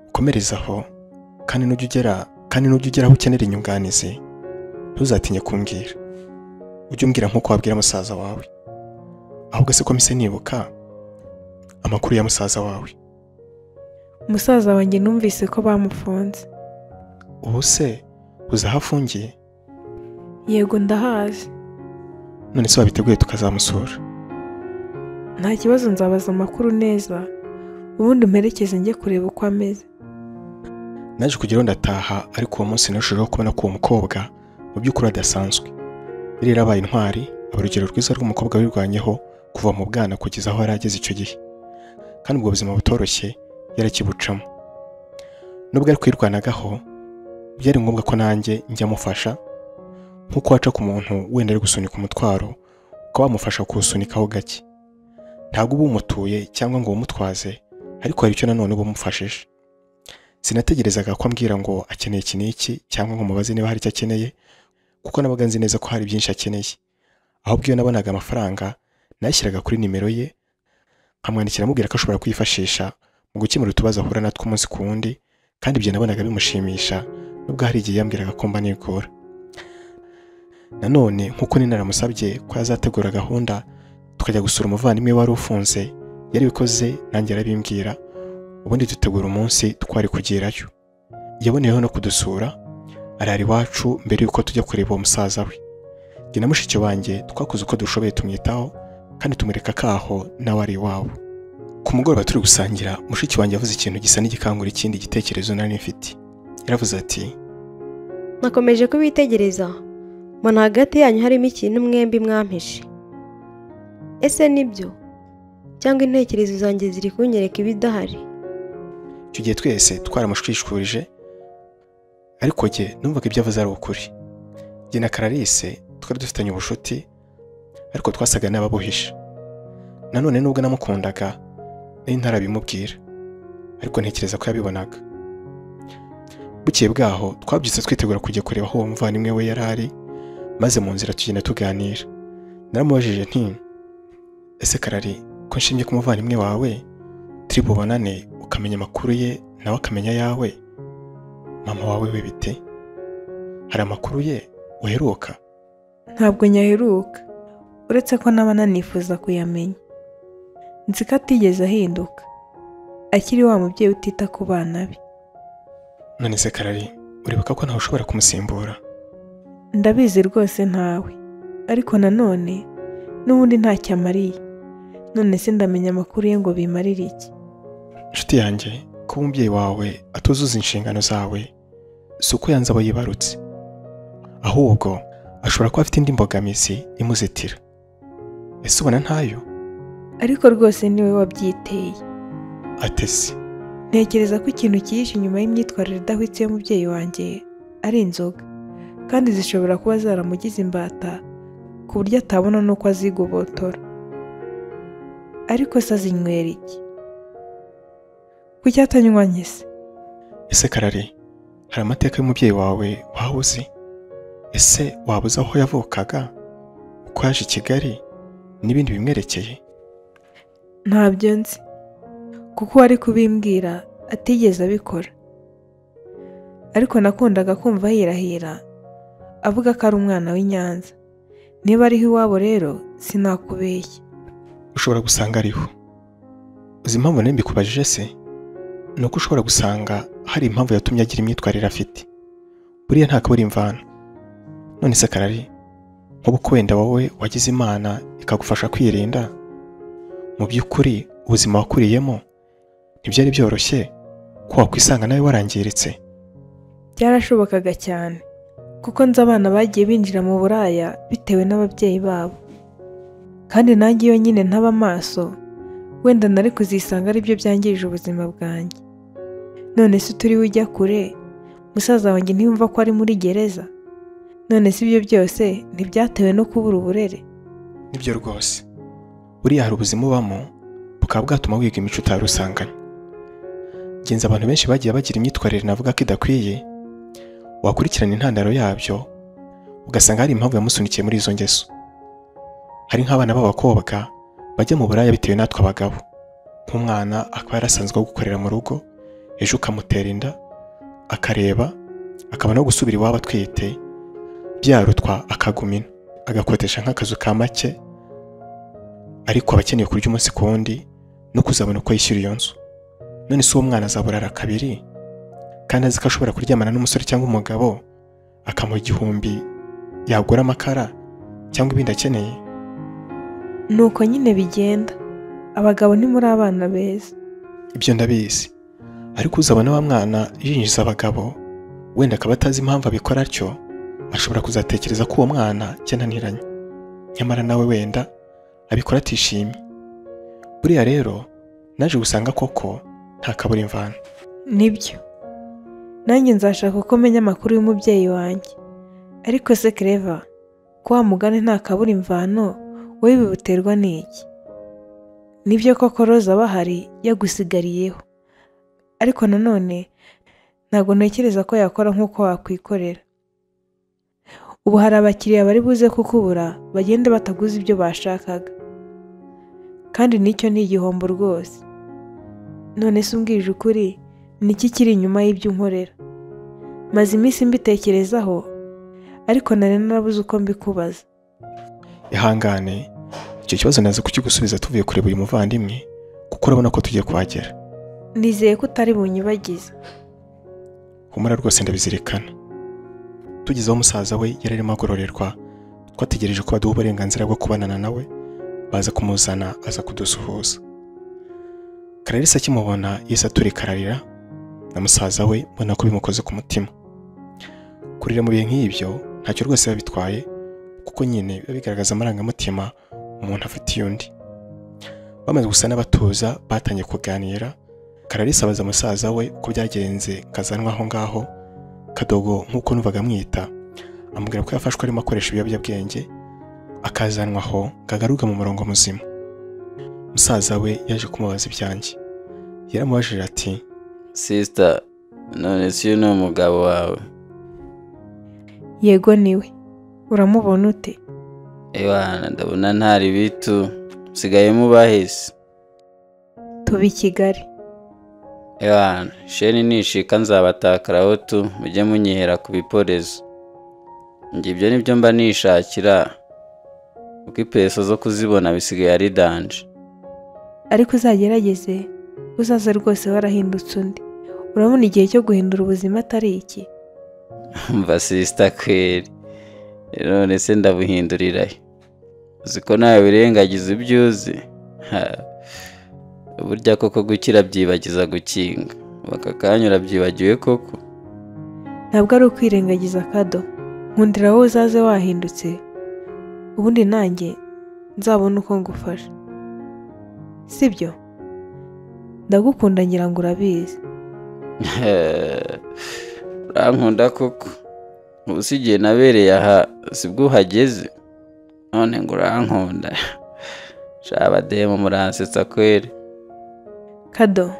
Ukomereza aho, kandi nujya ugera aho ukenera inyunganizi, ntuzatinye kumbwira. Ujye umbwira nk'uko wabwira musaza wawe. Ahubwo se ko mise nibuka amakuru ya musaza wawe. Musaza wanjye numvise ko bamufunze. Ubu se uzi aho afungiye? Yego ndahazi. None se wabiteguye tukazamusura? Nta kibazo, nzabaza amakuru neza, ubundi mperekeze njye kureba uko ameze. Naje kugeraho ndataha, ariko uwo munsi narushijeho kubona ko uwo mukobwa mu by'ukuri adasanzwe. Yari yarabaye intwari, aba urugero rwiza rw'umukobwa wirwanyeho kuva mu bwana kugeza aho yari ageze icyo gihe, kandi ubwo buzima butoroshye yarakibucamo. Nubwo ari kwirwanagaho, byari ngombwa ko nanjye njya mufasha, nk'uko waca ku muntu wenda ari gusunika umutwaro ukaba wamufasha kuwusunikaho gake. Ntabwo uba umutuye cyangwa ngo umutwaze, ariko hari icyo nanone uba umufashije. Sinategerezaga ko ambwira ngo akeneye iki n'iki cyangwa ngo mubaze niba hari icyo akeneye, kuko nabaga nzi neza ko hari byinshi akeneye. Ahubwo iyo nabonaga amafaranga nayashyiraga kuri nimero ye, nkamwandikira amubwira ko ashobora kwifashisha mu gukemura utubazo ahura natwo umunsi ku wundi, kandi ibyo nabonaga bimushimisha, nubwo hari igihe yambwiraga ko mba nigora. Nanone nk'uko naramusabye ko yazategura gahunda tukajya gusura umuvandimwe wari ufunze, yarabikoze nanjye arabimbwira, ubundi dutegura umunsi twari kugerayo. Yaboneyeho no kudusura, arara iwacu mbere yuko tujya kureba uwo musaza we. Jye na mushiki wanjye twakoze uko dushoboye tumwitaho, kandi tumureka akaho nawe ari iwabo. Ku mugoroba turi gusangira, mushiki wanjye yavuze ikintu gisa n'igikangura ikindi gitekerezo nari mfite. Yaravuze ati, nakomeje kubitegereza, mbona hagati yanyu harimo ikintu mwembi mwampishe. Ese nibyo cyangwa intekerezo zanjye ziri kunyereka ibidahari? Icyo gihe twese twaramushwishurije, ariko jye numvaga ibyo avuze ari ukuri. Jye na Clarisse twari dufitanye ubushuti, ariko twasaga n'ababuhisha. Nanone nubwo namukundaga nari ntarabimubwira, ariko ntekereza ko yabibonaga. Bukeye bwaho twabyutse twitegura kujya kureba aho uwo muvandimwe we yari ari, maze mu nzira tugenda tuganira. Naramubajije nti, ese Karari, ko nshimye ko umuvandimwe wawe turi bubonane ukamenya amakuru ye nawe akamenya ayawe, mama wawe we bite? Hari amakuru ye uheruka? Ntabwo nyaheruka, uretse ko naba nanifuza kuyamenya. Nzi ko atigeze ahinduka, akiri wa mubyeyi utita ku bana be. None se Karari, uribuka ko ntawe ushobora kumusimbura? Ndabizi rwose ntawe, ariko nanone n'ubundi ntacyo amariye. None se ndamenya amakuru ye ngo bimarire iki? Nshuti yanjye, ko umubyeyi wawe atuzuza inshingano zawe, si uko yanze abo yibarutse, ahubwo ashobora kuba afite indi mbogamizi imuzitira. Ese ubona ntayo? Ariko rwose niwe wabyiteye. Atese? Ntekereza ko ikintu cyihishe inyuma y'imyitwarire idahwitse y'umubyeyi wanjye ari inzoga, kandi zishobora kuba zaramugize imbata ku buryo atabona n'uko azigobotora. Ariko se azinywera iki? Kuki atanywanye se? Ese Karari, hari amateka y'umubyeyi wawe waba uzi? Ese waba uzi aho yavukaga, uko yaje i Kigali, n'ibindi bimwerekeye? Ntabyo nzi, kuko uwari kubimbwira atigeze abikora. Ariko nakundaga kumva yirahira avuga ko ari umwana w'i Nyanza. Niba ariho iwabo rero sinakubeshya. ushobora gusanga ariho. Uzi impamvu nari mbikubajije se? Ni uko ushobora gusanga hari impamvu yatumye agira imyitwarire afite. Buriya nta kabura imvano. None se Karari, nk'ubu ko wenda wowe wagize Imana ikagufasha kwirinda, mu by'ukuri ubuzima wakuriyemo ntibyari byoroshye ko wakwisanga nawe warangiritse? Byarashobokaga cyane kuko nzi abana bagiye binjira mu buraya bitewe n'ababyeyi babo, kandi nanjye iyo nyine ntaba amaso wenda nari kuzisanga ari byo byangirije ubuzima bwanjye. None se turiwe ujya kure, musaza wanjye ntiyumva ko ari muri gereza? None se ibyo byose ntibyatewe no kubura uburere? Nibyo rwose. Buriya hari ubuzima ubamo bukaba bwatuma wiga imico utari usanganywe. Genza abantu benshi bagiye bagira imyitwarire navuga ko idakwiye, wakurikirana intandaro yabyo ugasanga hari impamvu yamusunikiye muri izo ngeso. Hari nk'abana b'abakobwa bajya mu buraya bitewe natwe abagabo. Nk'umwana akaba yarasanzwe gukorera mu rugo, ejo ukamutera inda, akareba akaba no gusubira iwabo atwite, byarutwa akagumina agakotesha nk'akazu ka make, ariko abakeneye kurya umunsi ku wundi no kuzabona uko yishyura iyo nzu. None se uwo mwana azaburara kabiri kandi azi ko ashobora kuryamana n'umusore cyangwa umugabo akamuha 1000 yagura amakara cyangwa ibindi akeneye? Nuko nyine bigenda. Abagabo ntimuri abana beza. Ibyo ndabizi, ariko uzabona wa mwana yinjiza abagabo wenda akaba atazi impamvu abikora atyo, ashobora kuzatekereza ko uwo mwana cyananiranye, nyamara nawe wenda abikora atishimye. Buriya rero naje gusanga koko nta kabura imvano. Nibyo, nanjye nzashaka uko menya amakuru y'umubyeyi wanjye. Ariko se Clever, ko wa mugani nta kabura imvano, wowe bibuterwa n'iki? Nibyo koko Roza bahari yagusigariyeho, ariko nanone ntabwo ntekereza ko yakora nk'uko wakwikorera. Ubu hari abakiriya bari buze kukubura bagende bataguze ibyo bashakaga, kandi nicyo ni igihombo rwose. None se umbwije ukuri, niki kiri inyuma y'ibyo unkorera? Maze iminsi mbitekerezaho, ariko nari narabuze uko mbikubaza. Ihangane, icyo kibazo naza kukigusubiza tuvuye kureba uyu muvandimwe, kuko urabona ko tugiye kuhagera. Nizeye ko utari bunyibagize. Humura rwose ndabizirikana. Tugizeho umusaza we yari arimo agororerwa, twategereje ko baduha uburenganzira bwo kubanana nawe, baza kumuzana aza kudusuhuza. Kararisa akimubona yese aturikararira, na musaza we mbona ko bimukoze ku mutima. Kurira mu bihe nk'ibyo ntacyo rwose babitwaye, kuko nyine biba bigaragaza amarangamutima umuntu afitiye undi. Bamaze gusa n'abatuza batangiye kuganira, Kararisa abaza musaza we uko byagenze kazanwa aho ngaho, Kadogo nk'uko numvaga amwita, amubwira ko yafashwe arimo akoresha ibiyobyabwenge, akazanwa aho ngagaruka mu murongo muzima. Musaza we yaje kumubaza ibyanjye. Yaramubajije ati, Sister, none si uno mugabo wawe? Yego niwe. Uramubona ute? Ewana, ndabona ntari bitu, sigaye mubahise. Tuba i Kigali. Ewana, sheni nishika nzabatakaraho tu, mujye munyihera ku biporezo. Ngibyo nibyo mba nishakira, kuko ipeso zo kuzibona bisigaye ari danje. Ariko uzagerageze, uzaza rwose warahindutse undi. Urabona igihe cyo guhindura ubuzima atari iki? Mva sister kweri, none se ndabuhindurira he? Uzi ko nawe birengagiza ibyo uzi? Burya koko gukira byibagiza gukinga, bakakanyura byibagiwe koko. Ntabwo ari ukwirengagiza Kado. Nkundira wowe uzaze wahindutse, ubundi nanjye nzabona uko ngufasha. Sibyo? Ndagukunda ngira ngo urabizi. Urankunda koko. Ubu si igihe nabereye aha sibwo uhageze, none ngo urankunda. Shabademu muransetsa kweri. Kado,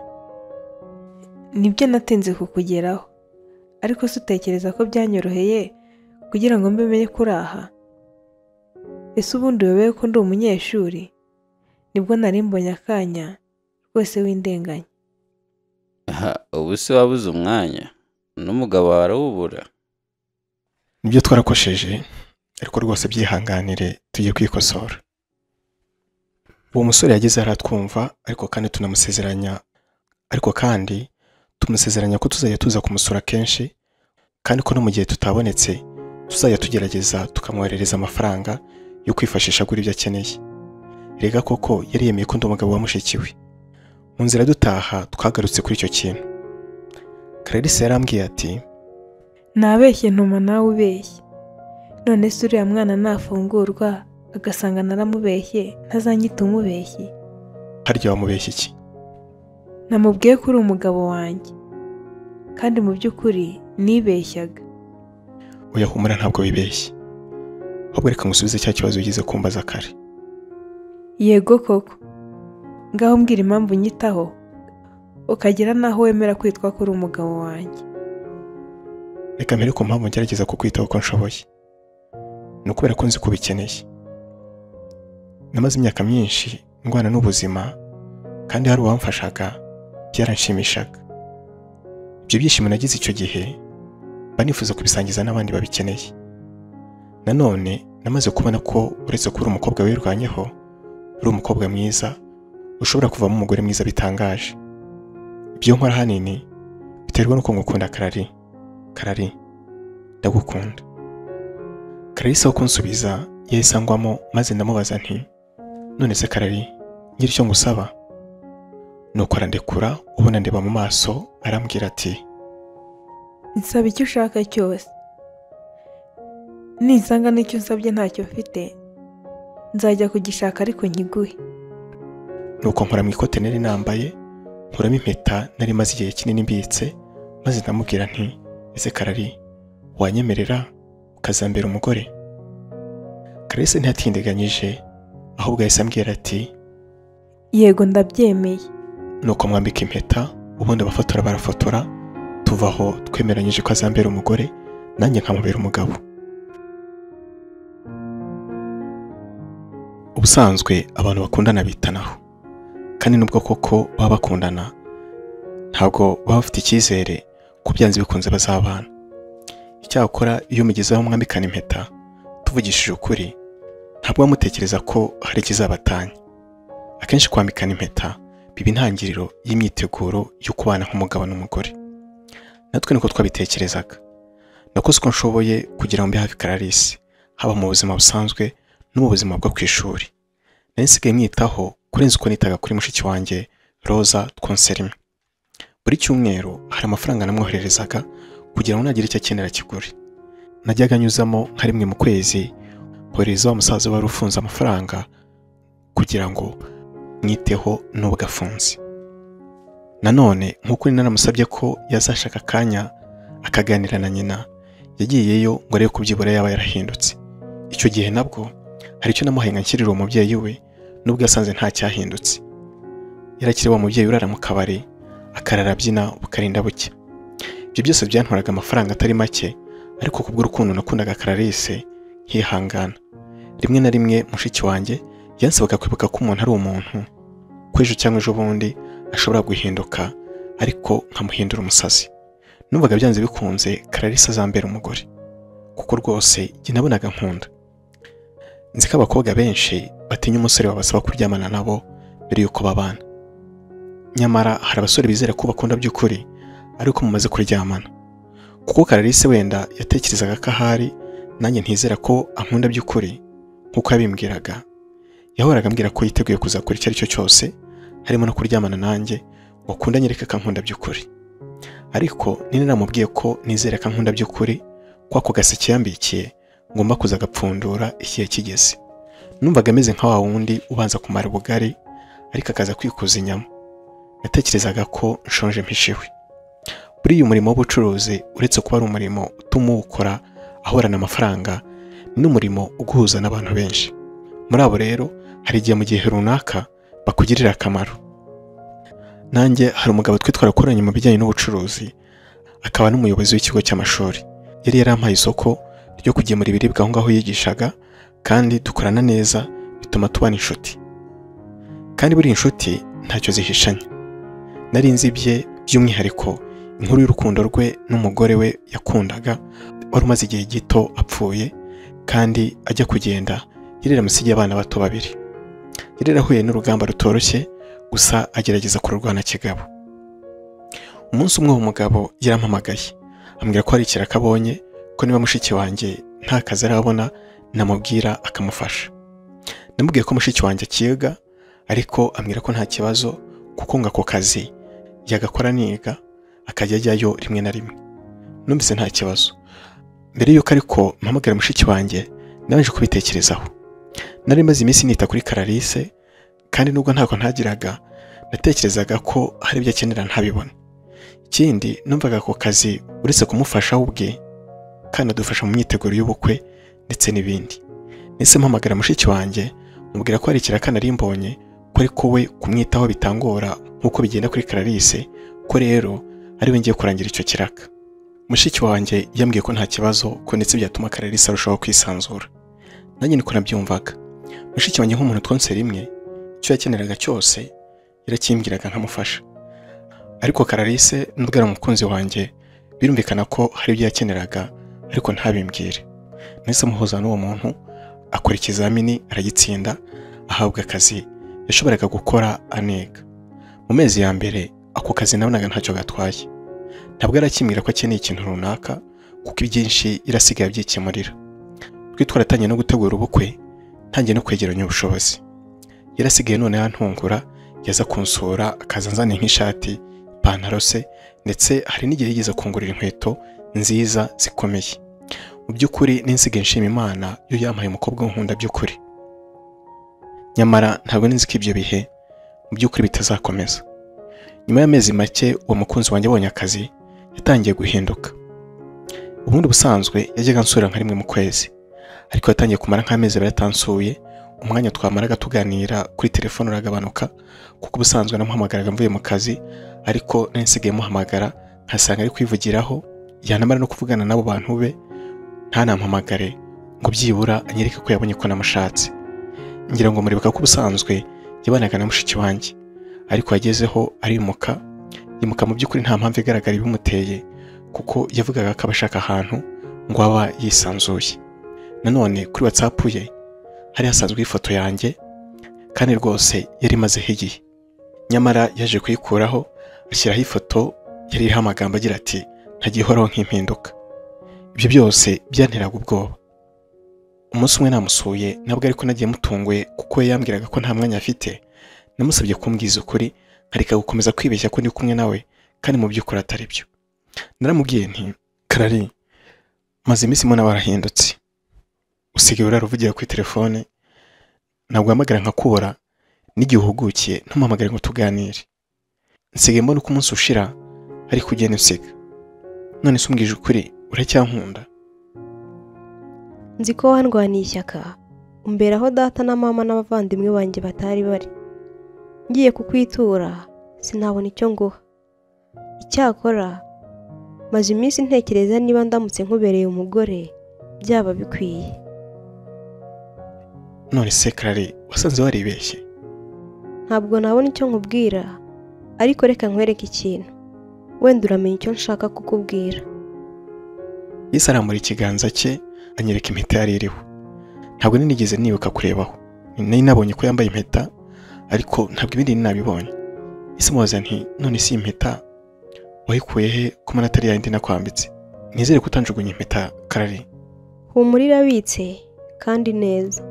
nibyo natinze kukugeraho, ariko se utekereza ko byanyoroheye kugira ngo mbe menye kuri aha? Ese ubundi wewe ko ndi umunyeshuri, nibwo nari mbonye akanya rwose w'indenganya. ubu se wabuze umwanya n'umugabo wawe arawubura? nibyo twarakosheje, ariko rwose byihanganire tugiye kwikosora. Uwo musore yageze aratwumva, ariko kandi tumusezeranya ko tuzajya tuza kumusura kenshi, kandi ko no mu gihe tutabonetse tuzajya tugerageza tukamwoherereza amafaranga yo kwifashisha agura ibyo akeneye. Rega koko yari yemeye ko ndi umugabo wa mushiki we. Mu nzira dutaha twagarutse kuri icyo kintu. Clarisse yarambwiye ati, nabeshye ntuma nawe ubeshye. None se uriya mwana nafungurwa agasanga naramubeshye ntazanyita umubeshye? harya wamubeshye iki? Namubwiye ko uri umugabo wanjye, kandi mu by'ukuri nibeshyaga. Oya humura, ntabwo wibeshye. Ahubwo reka ngusubize cya kibazo ugize kumbaza kare. Yego koko. Ngaho mbwira impamvu nyitaho ukagera naho wemera kwitwa ko uri umugabo wanjye. Reka mbere ku mpamvu ngerageza kukwitaho uko nshoboye. Ni ukubera ko nzi ko ubikeneye. Namaze imyaka myinshi ndwana n'ubuzima, kandi hari uwamfashaga, byaranshimishaga. Ibyo byishimo nagize icyo gihe banifuza kubisangiza n'abandi babikeneye. Nanone namaze kubona ko uretse kuba umukobwa wirwanyeho, uri umukobwa mwiza ushobora kuvamo umugore mwiza bitangaje. Ibyo nkora hanini biterwa nuko ngukunda Karari, ndagukunda. Clarisse aho kunsubiza yahise angwamo, maze ndamubaza nti, none se Karari, ngira icyo ngusaba? Nuko arandekura, ubona ndeba mu maso, arambwira ati, nsaba icyo ushaka cyose. Nisanga n'icyo nsabye ntacyo mfite, nzajya kugishaka ariko nkiguhe. Nuko nkora mu ikote nari nambaye, nkuramo impeta nari maze igihe kinini mbitse, maze ndamubwira nti, ese Karari, wanyemerera ukazambera umugore? Clarisse ntiyatindiganyije, ahubwo yahise ambwira ati, yego ndabyemeye. Nuko mwambika impeta, ubundi abafotora barafotora, tuvaho twemeranyije ko azambera umugore, nanjye nkamubera umugabo. Ubusanzwe abantu bakundana bitanaho, kandi nubwo koko baba bakundana, ntabwo baba bafite icyizere ko byanze bikunze bazabana. Icyakora iyo mugezeho mwambikana impeta, tuvugishije ukuri, ntabwo bamutekereza ko hari ikizabatanya. Akenshi kwambikana impeta biba intangiriro y'imyiteguro yo kubana nk'umugabo n'umugore. Natwe niko twabitekerezaga. Nakoze uko nshoboye kugira ngo mbe hafi Clarisse, haba mu buzima busanzwe no mu buzima bwo ku ishuri. Nari nsigaye mwitaho kurenza uko nitaga kuri mushiki wanjye Roza Twonserime. Buri cyumweru hari amafaranga namwohererezaga kugira ngo nagira icyo akenera kigure. Najyaga nyuzamo nka rimwe mu kwezi mpohereza wa musaza wari ufunze amafaranga kugira ngo mwiteho n'ubwo afunze. Nanone nk'uko naramusabye ko yazashaka akanya akaganira na nyina, yagiyeyo ngo arebe ko byibura yaba yarahindutse. Icyo gihe nabwo hari icyo namuhaye nka nkirira umubyeyi we, nubwo yasanze nta cyahindutse. Yarakiri wa mubyeyi urara mu kabari, akarara abyina bukarinda bucya. Ibyo byose byantwaraga amafaranga atari make, ariko kubw'urukundo nakundaga Clarisse nkihangana. Rimwe na rimwe mushiki wanjye yansabaga kwibuka ko umuntu ari umuntu, ko ejo cyangwa ejo bundi ashobora guhinduka, ariko nkamuhindura umusazi. Numvaga byanze bikunze Clarisse azambera umugore, kuko rwose njye nabonaga nkunda. Nzi ko abakobwa benshi batinya umusore babasaba kuryamana nabo mbere yuko babana. Nyamara hari abasore bizera ko bakunda by'ukuri ariko mumaze kuryamana. Kuko Clarisse wenda yatekerezaga ko ahari nanjye ntizera ko ankunda by'ukuri nkuko yabimbwiraga, yahoraga ambwira ko yiteguye kuzakora icyo ari cyo cyose, harimo no kuryamana nanjye, ngo akunda nyereka ko ankunda by'ukuri. Ariko nini namubwiye ko nizera ko ankunda by'ukuri, ko ako gaseke yambikiye ngomba kuzagapfundura igihe kigeze. Numvaga ameze nka wa wundi ubanza kumara ubugari ariko akaza kwikuza inyama. Natekerezaga ko nshonje mpishiwe. Buriya umurimo w'ubucuruzi uretse kuba ari umurimo utuma uwukora ahorana amafaranga, ni n'umurimo uguhuza n'abantu benshi. Muri abo rero hari igihe mu gihe runaka bakugirira akamaro. Nanjye hari umugabo twarakoranye mu bijyanye n'ubucuruzi, akaba n'umuyobozi w'ikigo cy'amashuri. Yari yarampaye isoko ryo kugemura ibiribwa aho ngaho yigishaga, kandi dukorana neza bituma tubana inshuti. Kandi buri inshuti ntacyo zihishanya. Nari nzi bye by'umwihariko inkuru y'urukundo rwe n'umugore we yakundaga wari umaze igihe gito apfuye kandi ajya kugenda yari yaramusigiye abana bato babiri. Yari yarahuye n'urugamba rutoroshye gusa agerageza kururwana kigabo. Umunsi umwe umugabo yarampamagaye ambwira ko hari ikiraka abonye ko niba mushiki wanjye nta kazi arabona namubwira akamufasha. Namubwiye ko mushiki wanjye akiga ariko ambwira ko nta kibazo kuko ngo ako kazi yagakora niga akajya ajyayo rimwe na rimwe. Numvise nta kibazo. Mbere yuko ariko mpamagara mushiki wanjye nabanje kubitekerezaho. Nari maze iminsi nita kuri Clarisse kandi nubwo ntako ntagiraga natekerezaga ko hari ibyo akenera ntabibone. Ikindi numvaga ako kazi uretse kumufasha ubwe kandi adufasha mu myiteguro y'ubukwe ndetse n'ibindi. Nese mpamagara mushiki wanjye mubwira ko hari ikiraka nari mbonye ko ariko we kumwitaho bitangora nkuko bigenda kuri Clarisse ko rero ari we ngiye kurangira icyo kiraka. Mushiki wanjye yambwiye ko nta kibazo ko ndetse byatuma Clarisse arushaho kwisanzura. Nanjye niko nabyumvaga. Mushiki wanjye nk'umuntu twonse rimwe icyo yakeneraga cyose yarakimbwiraga nkamufasha. Ariko Clarisse nubwo ari umukunzi wanjye birumvikana ko hari ibyo yakeneraga ariko ntabimbwire. Nese muhuza n'uwo muntu akora ikizamini aragitsinda ahabwa akazi yashoboraga gukora aniga. Mu mezi ya mbere ako kazi nabonaga ntacyo gatwaye. Ntabwo arakimbwira ko akeneye ikintu runaka kuko ibyinshi irasigaye byikemurira. Twitwaratanye no gutegura ubukwe ntangiye no kwegeranya ubushobozi. Yarasigaye none yantungura yaza kunsura akazanzana nk'ishati ipantaro se ndetse hari n'igihe yigeze kungurira inkweto nziza zikomeye. Mu by'ukuri ninsigaye nshima Imana yo yampaye umukobwa w'inkunda by'ukuri. Nyamara ntabwo ninzi ko ibyo bihe mu by'ukuri bitazakomeza. Nyuma y'amezi make uwo mukunzi wanjye abonye akazi yatangiye guhinduka. Ubundi busanzwe yajyaga ansura nka rimwe mu kwezi ariko yatangiye kumara nk'amezi abiri atansuye. Umwanya twamaraga tuganira kuri telefone uragabanuka kuko ubusanzwe namuhamagaraga mvuye mu kazi ariko nsigaye muhamagara nkasanga ari kwivugiraho yanamara no kuvugana n'abo bantu be ntanampamagare ngo byibura anyereke ko yabonye ko namushatse. Ngira ngo muribuka ko ubusanzwe yabanaga na mushiki wanjye ariko yagezeho arimuka yimuka mu by'ukuri nta mpamvu igaragara ibimuteye kuko yavugaga ko abashaka ahantu ngo aba yisanzuye. Nanone kuri WhatsApp ye hari hasanzwe ifoto yanjye kandi rwose yari imazeho igihe. Nyamara yaje kuyikuraho ashyiraho ifoto yari iriho amagambo agira ati ntagihoraho nk'impinduka. Ibyo byose byanteraga ubwoba. Umunsi umwe namusuye nabwo ariko nagiye mutunguye kuko yambwiraga ko nta mwanya afite. Namusabye kumbwiza ukuri nkareka gukomeza kwibeshya ko ndi kumwe nawe kandi mu by'ukuri atari byo. Naramubwiye nti Clarisse maze iminsi mbona warahindutse. Usigaye uraruvugira kuri telefone ntabwo hamagara nkakubura n'igihe uhugukiye ntumpamagare ngo tuganire. Nsigaye mbona uko umunsi ushira ari kugenda usiga. None se umbwije ukuri uracyankunda? Nzi ko wandwaniye ishyaka umberaho data na mama n'abavandimwe banjye batari bari. Ngiye kukwitura sinabona icyo nguha. Icyakora maze iminsi ntekereza niba ndamutse nkubereye umugore byaba bikwiye. None se Clarisse wasanze waribeshye? Ntabwo nabona icyo nkubwira ariko reka nkwereke ikintu wenda uramenya icyo nshaka kukubwira. Yise arambura ikiganza cye anyereka impeta yari iriho. Ntabwo ninigeze nibuka kurebaho. Nari nabonye ko yambaye impeta ariko ntabwo ibindi ninabibonye. Yise mubaza nti none si impeta wayikuye he ko mana atari yandi nakwambitse? Nizere ko utanjugunye impeta Clarisse. Humura irabitse kandi neza.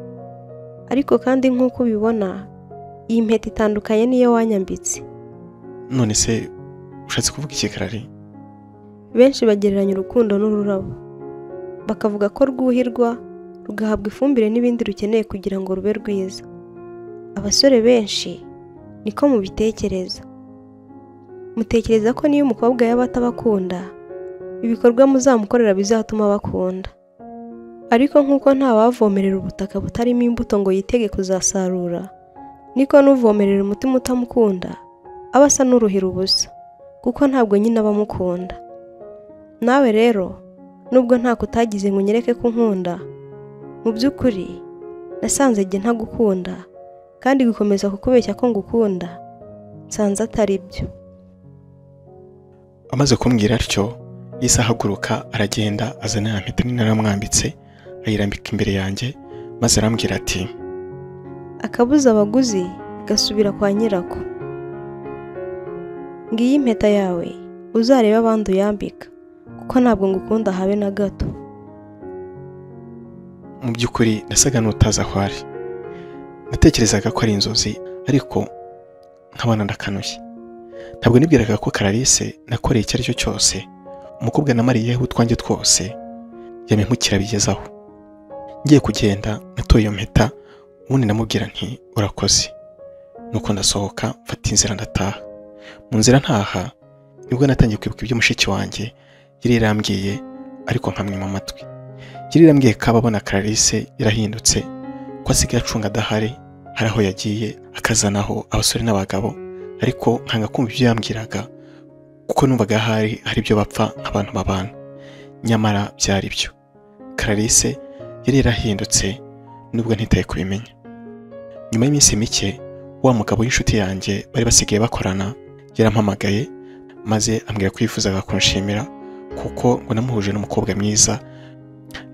Ariko kandi nk'uko ubibona iyi mpeta itandukanye niyo wanyambitse. None se ushatse kuvuga iki Clarisse? Benshi bagereranya urukundo n'ururabo bakavuga ko rwuhirwa rugahabwa ifumbire n'ibindi rukeneye kugira ngo rube rwiza. Abasore benshi niko mubitekereza. Mutekereza ko niyo umukobwa yaba atabakunda ibikorwa muzamukorera bizatuma bakunda. Ariko nk'uko nta wavomerera ubutaka butarimo imbuto ngo yitege kuzasarura niko n'uvomerera umutima utamukunda aba asa n'uruhira ubusa kuko ntabwo nyine abamukunda. Nawe rero nubwo ntako utagize ngo unyereke ko nkunda mu by'ukuri nasanze njye ntagukunda kandi gukomeza kukubeshya ko ngukunda nsanze atari byo. amaze kumbwira atyo yahise ahaguruka aragenda azana ya mpeta nini naramwambitse ayirambika imbere yanjye maze arambwira ati akabuza abaguzi gasubira kwa nyirako. Ngiyi impeta yawe uzarebe abandi uyambika kuko ntabwo ngukunda habe na gato. Mu by'ukuri nasaga n'utazi aho ari. Natekerezaga ko ari inzozi ariko nkabona ndakanuye. Ntabwo nibwiraga ko Clarisse nakoreye icyo ari cyo cyose umukobwa namariyeho utwanjye twose yamempukira bigezaho. Ngiye kugenda natoye iyo mpeta ubundi namubwira nti urakoze. Nuko ndasohoka mfata inzira ndataha. Mu nzira ntaha nibwo natangiye kwibuka ibyo mushiki wanjye yari yarambwiye ariko nkamwima amatwi. Yari yarambwiye ko ababona Clarisse yarahindutse ko asigaye acunga adahari hari aho yagiye akazanaho abasore n'abagabo ariko nkanga kumva ibyo yambwiraga kuko numvaga hari ibyo bapfa nk'abantu babana. Nyamara byari byo. Clarisse yari yarahindutse nubwo ntitaye kubimenya. Nyuma y'iminsi mike wa mugabo w'inshuti yanjye bari basigaye bakorana yarampamagaye maze ambwira ko yifuzaga kunshimira kuko ngo namuhuje n'umukobwa mwiza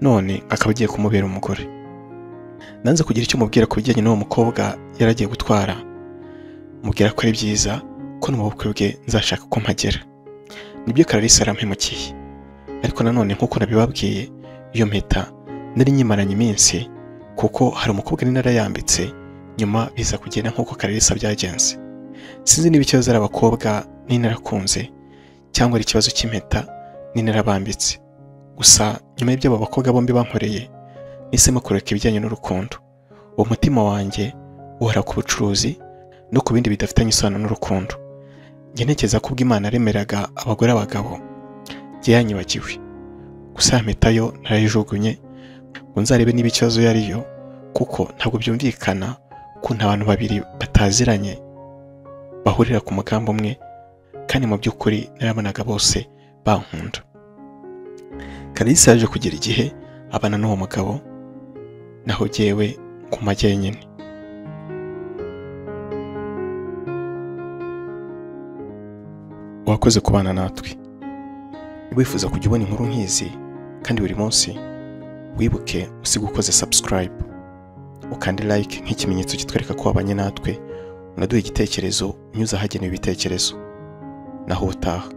none akaba agiye kumubera umugore. Nanze kugira icyo mubwira ku bijyanye n'uwo mukobwa yaragiye gutwara, mubwira ko ari byiza ko no mu bukwe bwe nzashaka ko mpagera. Nibyo Clarisse yarampemukiye ariko nanone nk'uko nabibabwiye iyo mpeta nari nyimaranye iminsi kuko hari umukobwa nari narayambitse nyuma biza kugenda nk'uko Clarisse byagenze. Sinzi niba ikibazo ari abakobwa ni narakunze cyangwa ari ikibazo cy'impeta ni narabambitse. Gusa nyuma y'ibyo abo bakobwa bombi bankoreye nisemo kureka ibijyanye n'urukundo. Uwo mutima wanjye uhora ku bucuruzi no ku bindi bidafitanye isano n'urukundo. Njye ntekereza ko ubwo Imana yaremeraga abagore abagabo njye yanyibagiwe. Gusa mpeta yo narayijugunye ngo nzarebe niba ikibazo yariyo kuko ntabwo byumvikana ko abantu babiri bataziranye bahurira ku mugambi umwe kandi mu by'ukuri narabonaga bose bankunda. Clarisse yaje kugira igihe abana n'uwo mugabo naho jyewe ku majye nyine. Wakoze kubana natwe. Wifuza kujya ubona inkuru nk'izi kandi buri munsi wibuke usiga ukoze subscribe ukandi like nk'ikimenyetso kitwereka ko wabanye natwe unaduha igitekerezo unyuze ahagenewe ibitekerezo. Naho utaha.